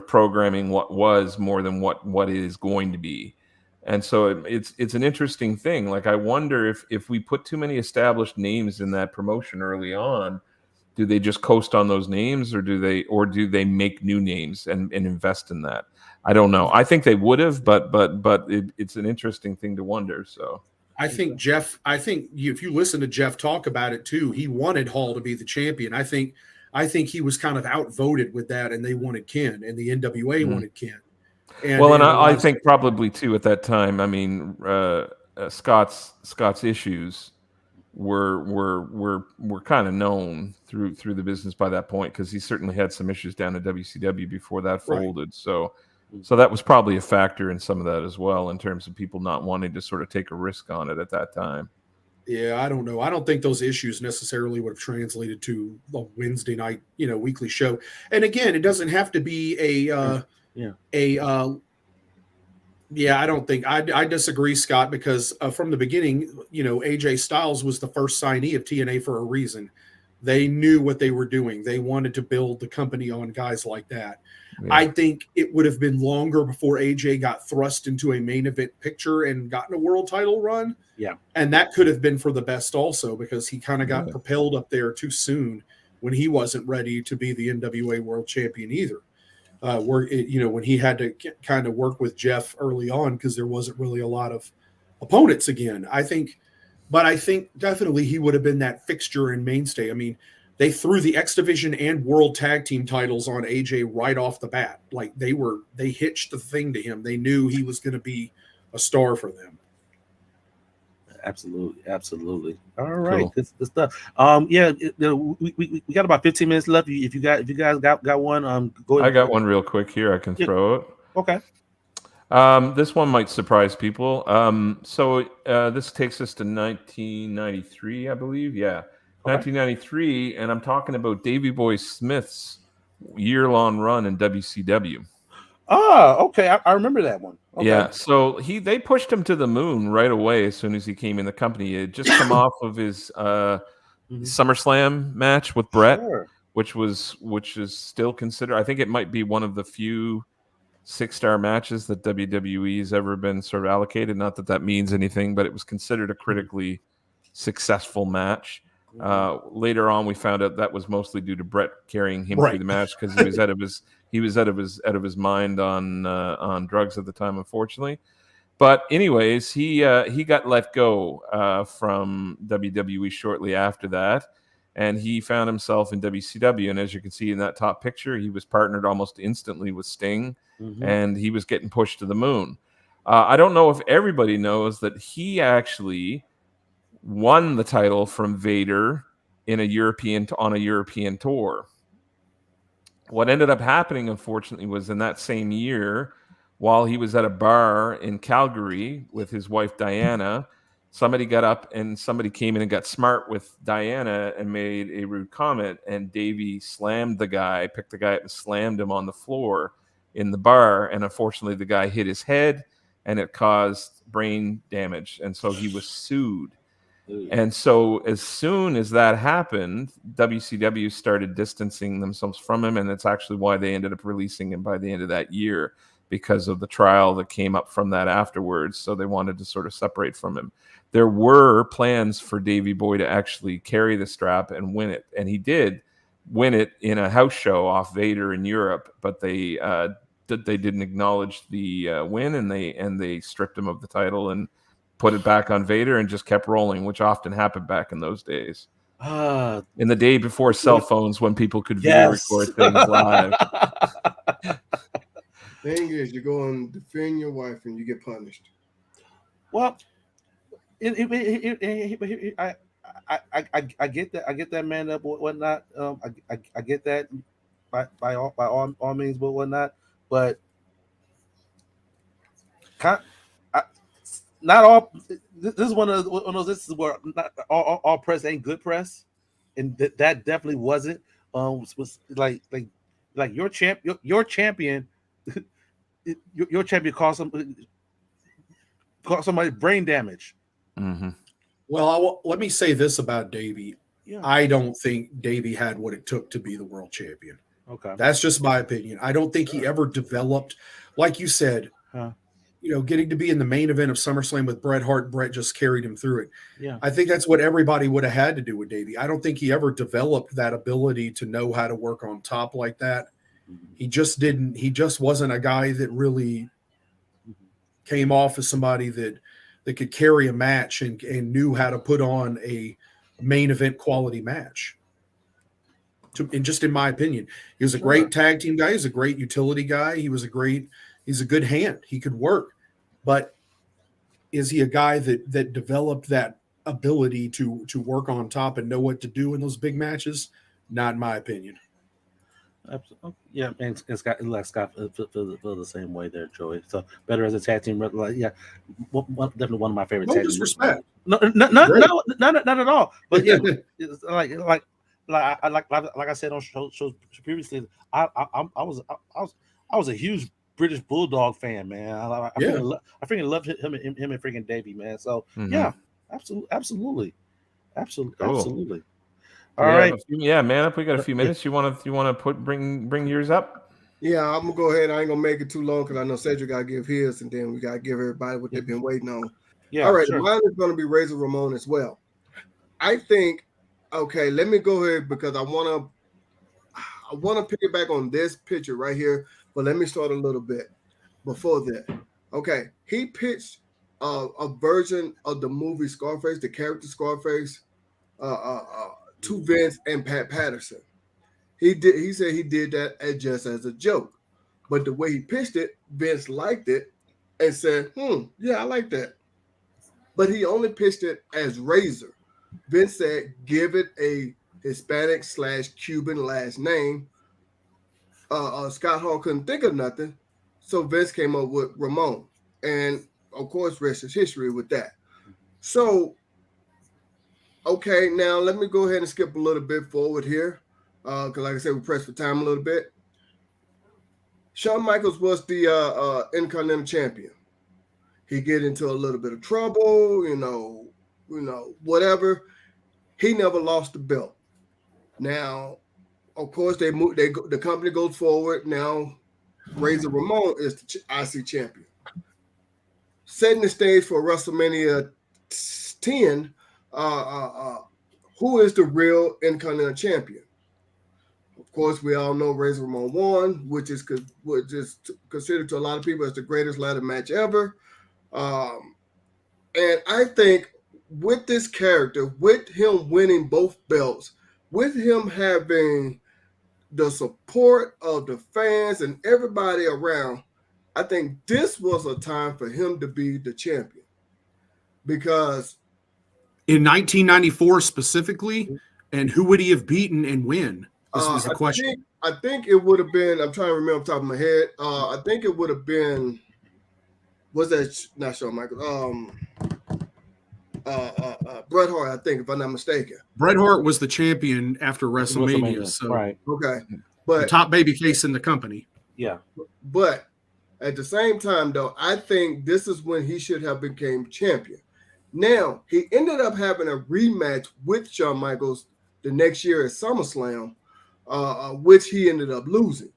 programming what was more than what is going to be? And so it's an interesting thing. Like I wonder if we put too many established names in that promotion early on, do they just coast on those names, or do they make new names and invest in that? I don't know. I think they would have, but it's an interesting thing to wonder. So I think if you listen to Jeff talk about it too, he wanted Hall to be the champion. I think he was kind of outvoted with that, and they wanted Ken, and the NWA wanted Ken. And I think probably too at that time. I mean, Scott's issues were kind of known through the business by that point, because he certainly had some issues down at WCW before that folded. Right. So that was probably a factor in some of that as well, in terms of people not wanting to sort of take a risk on it at that time. Yeah, I don't know. I don't think those issues necessarily would have translated to a Wednesday night, weekly show. And again, it doesn't have to be I don't think I disagree, Scott, because from the beginning, AJ Styles was the first signee of TNA for a reason. They knew what they were doing. They wanted to build the company on guys like that. Yeah. I think it would have been longer before AJ got thrust into a main event picture and gotten a world title run. Yeah. And that could have been for the best also, because he kind of got propelled up there too soon when he wasn't ready to be the NWA world champion either. When he had to kind of work with Jeff early on, because there wasn't really a lot of opponents again. I think definitely he would have been that fixture and mainstay. I mean, they threw the X Division and World Tag Team titles on AJ right off the bat. Like they hitched the thing to him. They knew he was going to be a star for them. Absolutely. All right, cool. Good stuff. We got about 15 minutes left. If you guys got one, go ahead. I got one real quick here. I can throw it. Okay. This one might surprise people. This takes us to 1993, I believe. Yeah, 1993, and I'm talking about Davey Boy Smith's year-long run in WCW. Oh, okay. I remember that one. Okay. Yeah, so they pushed him to the moon right away as soon as he came in the company. He had just come off of his SummerSlam match with Brett, Sure. which is still considered. I think it might be one of the few 6-star matches that WWE's ever been sort of allocated. Not that that means anything, but it was considered a critically successful match. Later on, we found out that was mostly due to Brett carrying him through the match because he was out of his mind on drugs at the time, unfortunately. But anyways, he got let go from WWE shortly after that, and he found himself in WCW. And as you can see in that top picture, he was partnered almost instantly with Sting, and he was getting pushed to the moon. I don't know if everybody knows that he actually won the title from Vader on a European tour. What ended up happening, unfortunately, was in that same year, while he was at a bar in Calgary with his wife Diana, somebody got up and somebody came in and got smart with Diana and made a rude comment, and Davey slammed the guy, picked the guy up and slammed him on the floor in the bar, and unfortunately the guy hit his head and it caused brain damage, and so he was sued. And so as soon as that happened, WCW started distancing themselves from him, and that's actually why they ended up releasing him by the end of that year, because of the trial that came up from that afterwards. So they wanted to sort of separate from him. There were plans for Davey Boy to actually carry the strap and win it, and he did win it in a house show off Vader in Europe, but they didn't acknowledge the win, and they stripped him of the title and put it back on Vader and just kept rolling, which often happened back in those days. In the day before cell phones, when people could video record things live. Thing is, you go and defend your wife and you get punished. Well, I get that. I get that, man up, whatnot. I get that by all means, but whatnot. But not all. This is one of those. This is where not all press ain't good press, and that definitely wasn't. Was like your champion. Your champion caused somebody brain damage. Mm-hmm. Well, let me say this about Davey. Yeah. I don't think Davey had what it took to be the world champion. Okay. That's just my opinion. I don't think he ever developed, like you said, getting to be in the main event of SummerSlam with Bret Hart. Bret just carried him through it. Yeah. I think that's what everybody would have had to do with Davey. I don't think he ever developed that ability to know how to work on top like that. He just didn't. He just wasn't a guy that really came off as somebody that could carry a match and knew how to put on a main event quality match. And just in my opinion, he was a great tag team guy. He's a great utility guy. He's a good hand. He could work, but is he a guy that developed that ability to work on top and know what to do in those big matches? Not in my opinion. Absolutely. Yeah, and Scott feel the same way there, Joey. So better as a tag team, definitely one of my favorite. No tag disrespect. No, not at all. But yeah, it's like I said on shows previously, I was a huge British Bulldog fan, man. I freaking loved him and freaking Davey, man. So yeah, absolutely. All right. Man Up, we got a few minutes. You want to bring yours up? Yeah, I'm gonna go ahead. I ain't gonna make it too long because I know Cedric gotta give his, and then we gotta give everybody what they've been waiting on. Yeah. All right, sure. mine is gonna be Razor Ramon as well. I think. Okay, let me go ahead because I wanna piggyback on this picture right here, but let me start a little bit before that. Okay, he pitched a version of the movie Scarface, the character Scarface, to Vince and Pat Patterson. He said he did that just as a joke, but the way he pitched it, Vince liked it and said, yeah, I like that. But he only pitched it as Razor. Vince said, give it a Hispanic/Cuban last name. Scott Hall couldn't think of nothing, so Vince came up with Ramon. And of course, rest is history with that. So, okay, now let me go ahead and skip a little bit forward here. Because like I said, we pressed for time a little bit. Shawn Michaels was the Intercontinental Champion. He get into a little bit of trouble, whatever. he never lost the belt. Now, of course, the company goes forward. Now, Razor Ramon is the IC champion. Setting the stage for WrestleMania 10, who is the real Intercontinental Champion? Of course, we all know Razor Ramon won, which is considered to a lot of people as the greatest ladder match ever. And I think with this character, with him winning both belts, with him having the support of the fans and everybody around, I think this was a time for him to be the champion. Because in 1994 specifically, and who would he have beaten and when? This was the question. I think it would have been, I'm trying to remember off the top of my head. I think it would have been, was that not Shawn Michaels? Bret Hart, I think, if I'm not mistaken. Bret Hart was the champion after WrestleMania. So right. Okay. the But top babyface in the company. Yeah. But at the same time, though, I think this is when he should have become champion. Now, he ended up having a rematch with Shawn Michaels the next year at SummerSlam, which he ended up losing.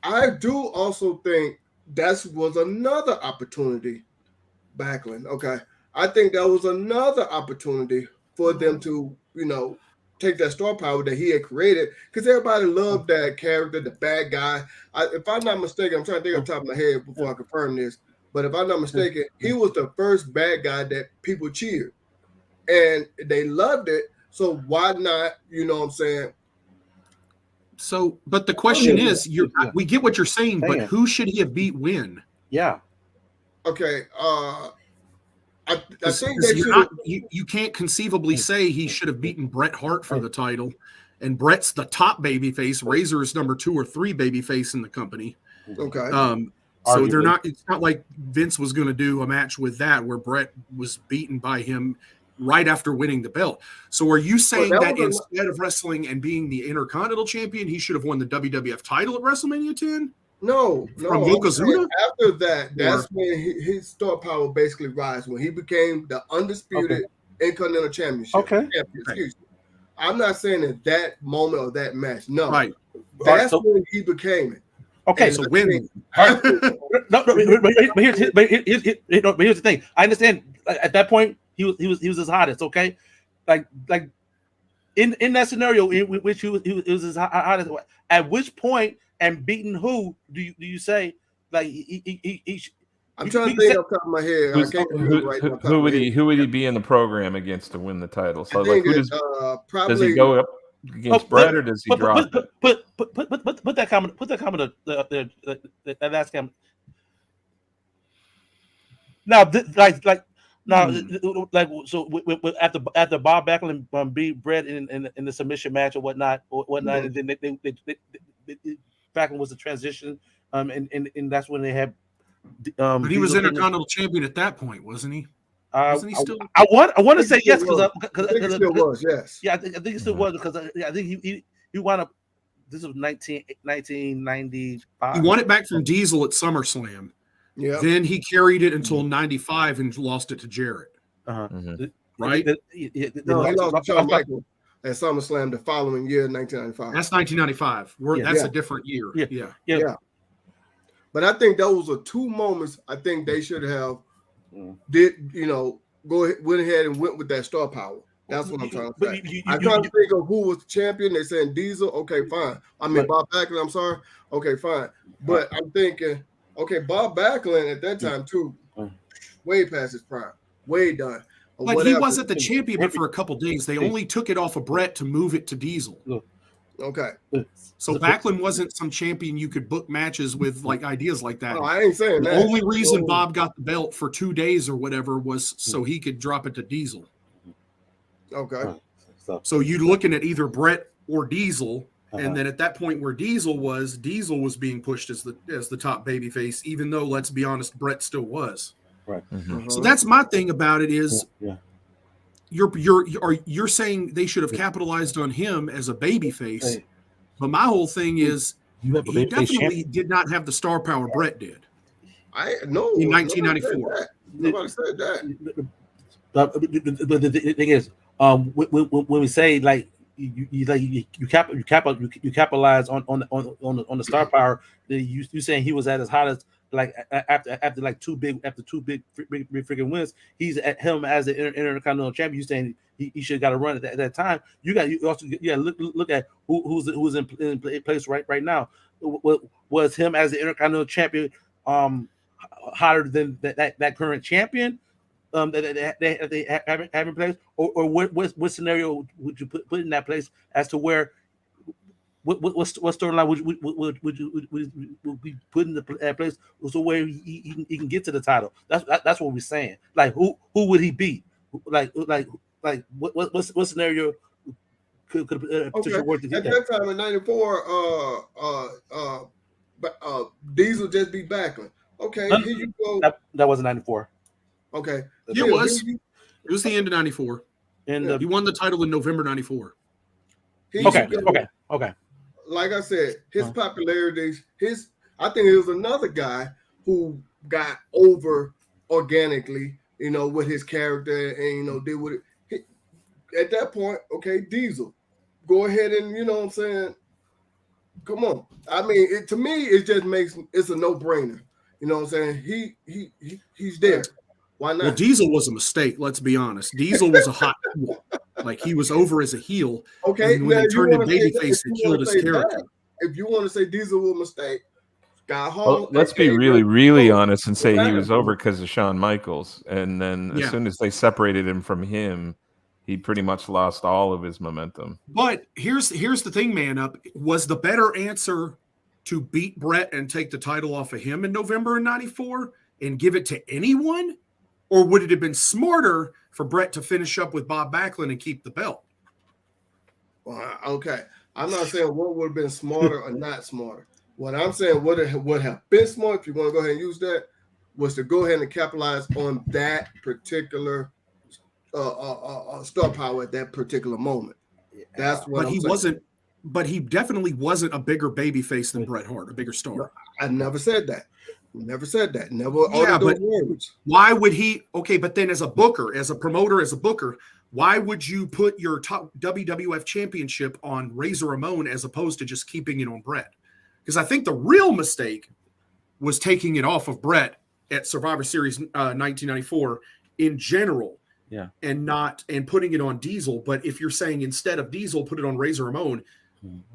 I do also think that was another opportunity, Backlund. Okay. I think that was another opportunity for them to, take that star power that he had created, because everybody loved that character, the bad guy. If I'm not mistaken, I'm trying to think off the top of my head before I confirm this, but if I'm not mistaken, he was the first bad guy that people cheered, and they loved it. So why not? You know what I'm saying? So, but the question is, we get what you're saying, but who should he have beat when? Yeah. Okay. I think you can't conceivably say he should have beaten Bret Hart for the title, and Bret's the top babyface. Razor is number 2 or 3 babyface in the company. Okay. So they're not. It's not like Vince was going to do a match with that where Bret was beaten by him right after winning the belt. So are you saying that instead of wrestling and being the Intercontinental Champion, he should have won the WWF title at WrestleMania 10? No. From Yokozuna? After that, that's when his star power basically rise, when he became the undisputed Intercontinental Championship. Okay. Excuse me. I'm not saying at that moment or that match. No. Right. That's when he became it. Okay. And So when? But here's the thing. I understand. At that point, he was his hottest. Okay, like in that scenario in which he was his hottest. At which point and beating who do you say like he I'm trying to think off the top of my head. I can't remember right now. Who would he be in the program against to win the title? So like, probably, does he go up against Bret or does he drop? Put that comment. Put that comment. The last comment. Now, after Bob Backlund beat Bret in the submission match or whatnot, and then Backlund was a transition, and that's when they had. But he was Intercontinental Champion at that point, wasn't he? Wasn't he still? I want to say yes because he still was. Yes. Yeah, I think he still was because I think he wound up. This was 1995. He won it back from Diesel at SummerSlam. Yeah. Then he carried it until 95 and lost it to Jarrett. Right? No, he lost to Shawn Michaels at SummerSlam the following year, 1995. That's 1995. That's a different year. Yeah. But I think those are 2 moments I think they should have went ahead and went with that star power. That's what I'm trying to say. I'm trying to think of who was the champion. They're saying Diesel. Okay, fine. I mean, Bob Backlund, I'm sorry. Okay, fine. But I'm thinking, okay, Bob Backlund at that time, too, way past his prime. Way done. But he wasn't the champion for a couple days. They only took it off of Bret to move it to Diesel. Okay. So Backlund wasn't some champion you could book matches with, like ideas like that. No, I ain't saying that. The only reason Bob got the belt for 2 days or whatever was so he could drop it to Diesel. Okay. So you're looking at either Bret or Diesel, and then at that point where Diesel was being pushed as the top babyface, even though, let's be honest, Bret still was. Right. So that's my thing about it is you're saying they should have capitalized on him as a babyface, but my whole thing is he definitely did not have the star power Bret did. In 1994. Nobody said that. But the thing is, when we say like you capitalize on the star power, you saying he was at his hottest like after like two big freaking wins. He's at him as the intercontinental champion. You saying he should have got a run at that time. You also look at who's in place right now. Was him as the intercontinental champion hotter than that current champion? That they have in place, or what scenario would you put in that place as to where what storyline would be put in that place so where he can get to the title? That's what we're saying. Like who would he beat? Like what scenario could potentially work to get at that time in '94? Diesel just beat Backlund. Okay, here you go. That wasn't '94. Okay. Yeah, it was. It was the end of '94. And he won the title in November '94. Okay. Like I said, his popularity, I think it was another guy who got over organically, with his character and, did what it. At that point, okay, Diesel, go ahead and, you know what I'm saying? Come on. I mean, to me, it's a no-brainer. You know what I'm saying? He's there. Why not? Well, Diesel was a mistake. Let's be honest. Diesel was a hot heel. Like he was over as a heel. Okay, and when they turned him babyface, it killed his character. If you want to say Diesel was a mistake, got home. Well, let's be really honest and say he was over because of Shawn Michaels, and then as soon as they separated him from him, he pretty much lost all of his momentum. But here's the thing, Man Up was the better answer to beat Bret and take the title off of him in November of '94 and give it to anyone. Or would it have been smarter for Bret to finish up with Bob Backlund and keep the belt? Well, okay. I'm not saying what would have been smarter or not smarter. What I'm saying would have been smart, if you want to go ahead and use that, was to go ahead and capitalize on that particular star power at that particular moment. That's what I'm saying. But he definitely wasn't a bigger babyface than Bret Hart, a bigger star. I never said that. Never said that. Never uttered those words. Why would he? Okay, but then as a booker, as a promoter, as a booker, why would you put your top WWF championship on Razor Ramon as opposed to just keeping it on Bret? Because I think the real mistake was taking it off of Bret at Survivor Series 1994 in general, and putting it on Diesel. But if you're saying instead of Diesel, put it on Razor Ramon,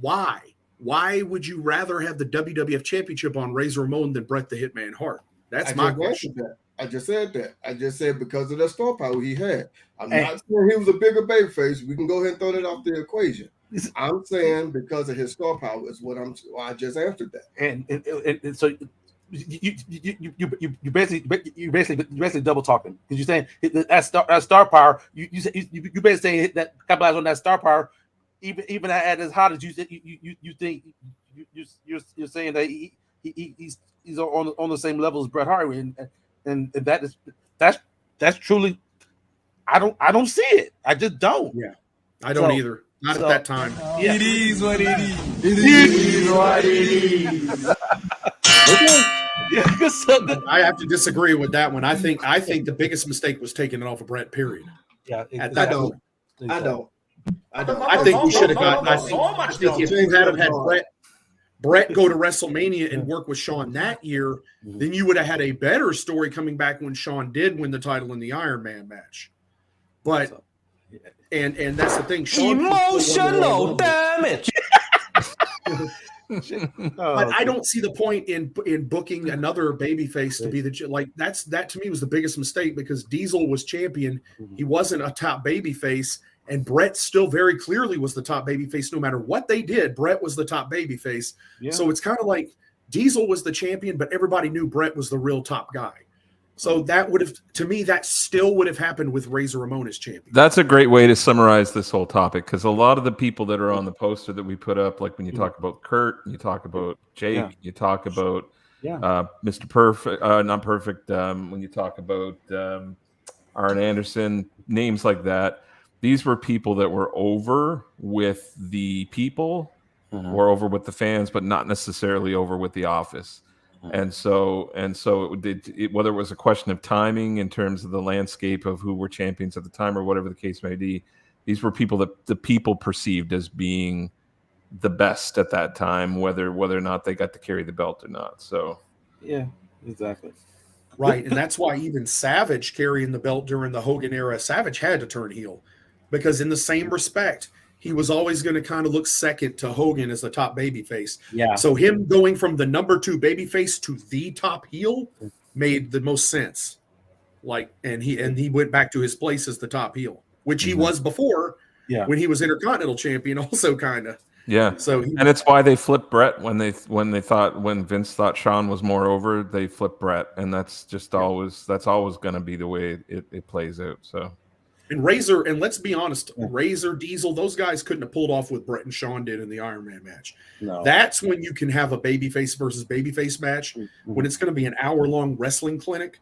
why? Why would you rather have the WWF Championship on Razor Ramon than Bret the Hitman Hart? That's my question. I just said that. I just said because of the star power he had. I'm not saying he was a bigger babyface. We can go ahead and throw that off the equation. I'm saying because of his star power is what I just answered that. And so you basically double talking because you're saying that star power. You basically saying that capitalize on that star power. Even at his hottest, you think you're saying that he's on the same level as Bret Hart, and that's truly I don't see it. I just don't. Yeah, I don't either. Not at that time. Yeah. It is what it is. It is what it is. Okay. I have to disagree with that one. I think the biggest mistake was taking it off of Bret. Period. Yeah, I don't. I think we should have gotten. I think if you had Bret go to WrestleMania and work with Shawn that year, then you would have had a better story coming back when Shawn did win the title in the Iron Man match. But and that's the thing. Shawn emotional damage. But I don't see the point in booking another babyface to be that to me was the biggest mistake because Diesel was champion. He wasn't a top babyface. And Bret still very clearly was the top babyface. No matter what they did, Bret was the top babyface. Yeah. So it's kind of like Diesel was the champion, but everybody knew Bret was the real top guy. So that would have, to me, that still would have happened with Razor Ramon as champion. That's a great way to summarize this whole topic because a lot of the people that are on the poster that we put up, like when you talk about Kurt, you talk about Jake, you talk about Mr. Perfect, not Perfect, when you talk about Arn Anderson, names like that. These were people that were over with the people or over with the fans, but not necessarily over with the office. And so whether it was a question of timing in terms of the landscape of who were champions at the time or whatever the case may be, These were people that the people perceived as being the best at that time, whether or not they got to carry the belt or not. So yeah, exactly. Right, and that's why even Savage carrying the belt during the Hogan era, Savage had to turn heel, because in the same respect, he was always going to kind of look second to Hogan as the top babyface. Yeah. So him going from the number 2 babyface to the top heel made the most sense. And he went back to his place as the top heel, which he was before. Yeah. When he was Intercontinental Champion, also kind of. yeah. So And it's why they flipped Brett when Vince thought Shawn was more over. They flipped Brett, and that's just always going to be the way it plays out. So. And Razor, and let's be honest, Razor, Diesel, those guys couldn't have pulled off what Brett and Shawn did in the Iron Man match. No. That's when you can have a babyface versus babyface match, when it's going to be an hour-long wrestling clinic.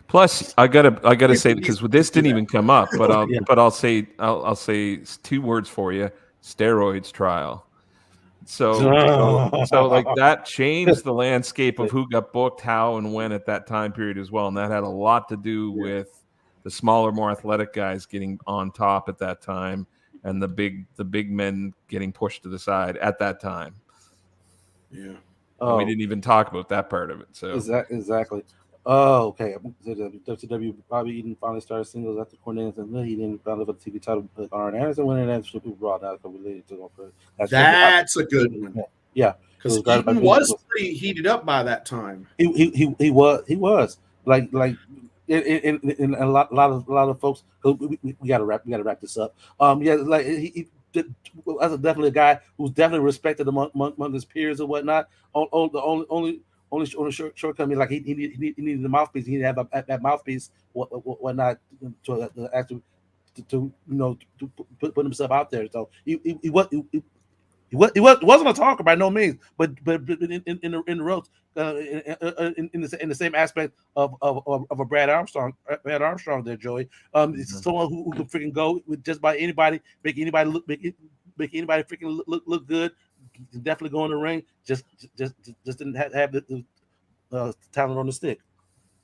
Plus, I gotta say, because this didn't even come up, but I'll say 2 words for you: steroids trial. So like that changed the landscape of who got booked, how, and when at that time period as well, and that had a lot to do with the smaller, more athletic guys getting on top at that time, and the big men getting pushed to the side at that time. Yeah, we didn't even talk about that part of it. So exactly. Oh, okay. WCW Bobby Eaton finally started singles after Cornelius and Lee. He didn't finally for the TV title, but Arn Anderson winning that Super Raw. That's related to that's a good one. Yeah, because Eaton was pretty heated up by that time. He was like in a lot of folks. We gotta wrap this up. Like he that's definitely a guy who's definitely respected among his peers and whatnot. Only shortcoming, like he needed the mouthpiece. He needed to have that mouthpiece, whatnot, to actually to put himself out there. So he wasn't a talker by no means, but in the ropes, in the same aspect of a Brad Armstrong there, Joey. Someone who can freaking go with just by anybody, make anybody freaking look good. Definitely go in the ring. Just didn't have the talent on the stick.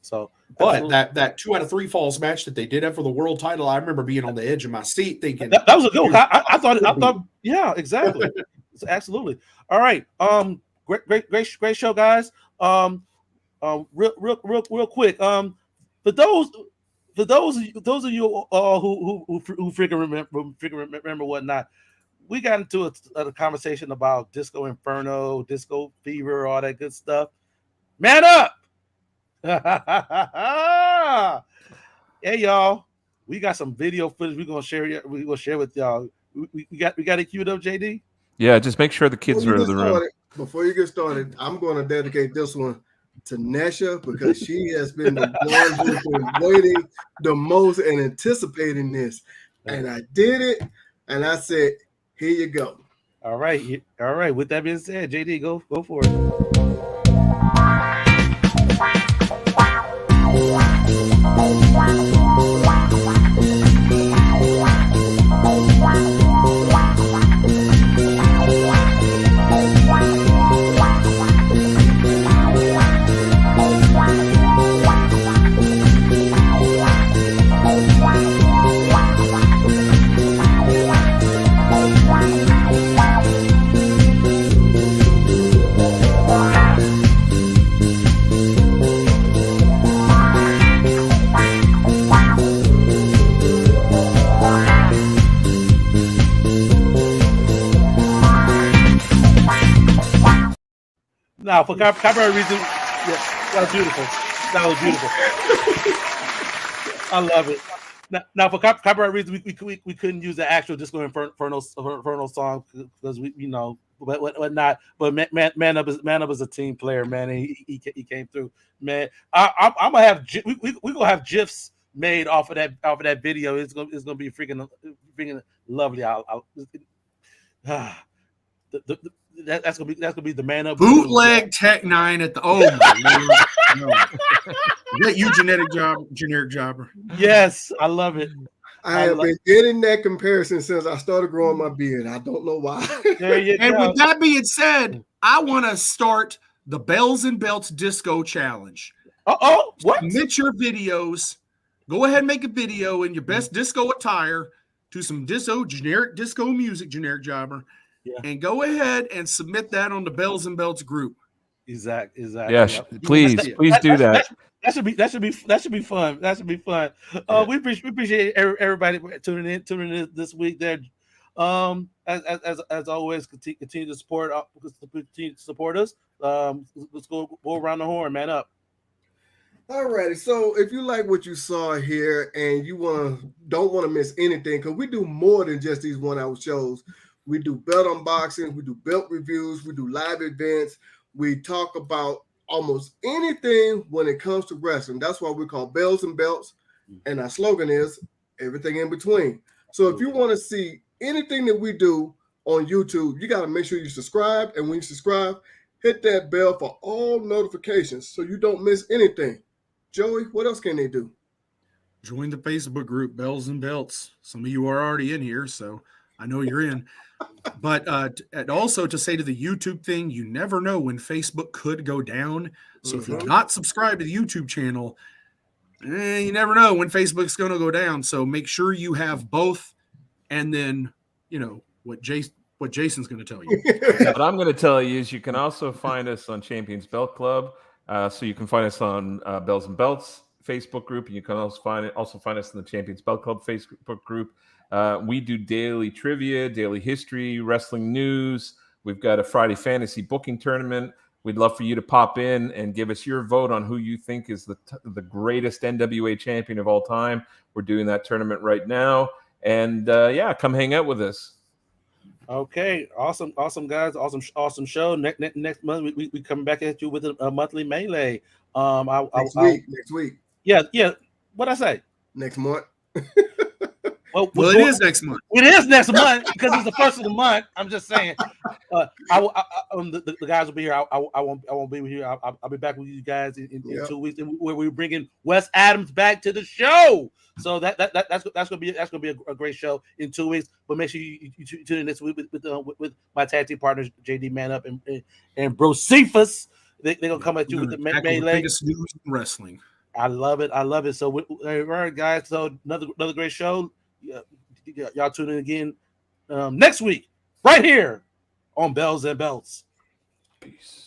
So, but that 2 out of 3 falls match that they did have for the world title, I remember being on the edge of my seat thinking that was a good one. I thought, yeah, exactly, absolutely. All right, great show, guys. Real quick, for those of you who freaking remember whatnot. We got into a conversation about Disco Inferno, Disco Fever, all that good stuff. Man up! Hey y'all, we got some video footage we're gonna share with y'all. We got it queued up, JD. Yeah, just make sure the kids are in the room. Before you get started, I'm going to dedicate this one to Nesha because she has been the one who's been waiting the most and anticipating this. And I did it, and I said, here you go. All right. With that being said, JD, go for it. Now, for copyright reasons, that was beautiful. I love it. Now, for copyright reasons, we couldn't use the actual Disco Inferno song because but not. But Man Up is a team player, man. And he came through, man. I'm gonna have we gonna have gifs made off of that video. It's gonna be freaking lovely. That's gonna be the Man Up bootleg Tech 9 at the my Lord. Let you generic jobber. Yes, I love it. I have been getting that comparison since I started growing my beard. I don't know why. And with that being said, I want to start the Bells and Belts Disco Challenge. What? Submit your videos. Go ahead and make a video in your best disco attire to some generic disco music, generic jobber, Yeah. and go ahead and submit that on the Bells and Belts group. Exactly. Yes, Yep. please do that. That should be fun. That should be fun. We appreciate everybody tuning in this week. There, as always, continue to support us. Let's go around the horn, man up. Alrighty, so if you like what you saw here and you don't want to miss anything, because we do more than just these 1 hour shows. We do belt unboxings, we do belt reviews, we do live events, we talk about almost anything when it comes to wrestling. That's why we call Bells and Belts, and our slogan is everything in between. So if you want to see anything that we do on YouTube, you got to make sure you subscribe, and when you subscribe, hit that bell for all notifications so you don't miss anything. Joey, what else can they do? Join the Facebook group, Bells and Belts. Some of you are already in here, so I know you're in. But and also to say to the YouTube thing, you never know when Facebook could go down. So if you're not subscribed to the YouTube channel, you never know when Facebook's going to go down. So make sure you have both. And then, what Jason's going to tell you. What I'm going to tell you is you can also find us on Champions Belt Club. So you can find us on Bells and Belts Facebook group, and you can also find us in the Champions Belt Club Facebook group. We do daily trivia, daily history, wrestling news. We've got a Friday fantasy booking tournament. We'd love for you to pop in and give us your vote on who you think is the greatest NWA champion of all time. We're doing that tournament right now. And come hang out with us. Okay, awesome, guys, awesome show. Next month we come back at you with a monthly melee. Next week. Yeah. What'd I say? Next month. Well, it is next month. It is next month because it's the first of the month. I'm just saying. The guys will be here. I won't be here. I'll be back with you guys in 2 weeks, where we're bringing Wes Adams back to the show. So that's gonna be a great show in 2 weeks. But make sure you tune in this week with my tag team partners JD Man Up and Bro Cephas. They're gonna come at you with the melee. Biggest news in wrestling. I love it. So, all right, guys. So another great show. Y'all tune in again next week, right here on Bells and Belts. Peace.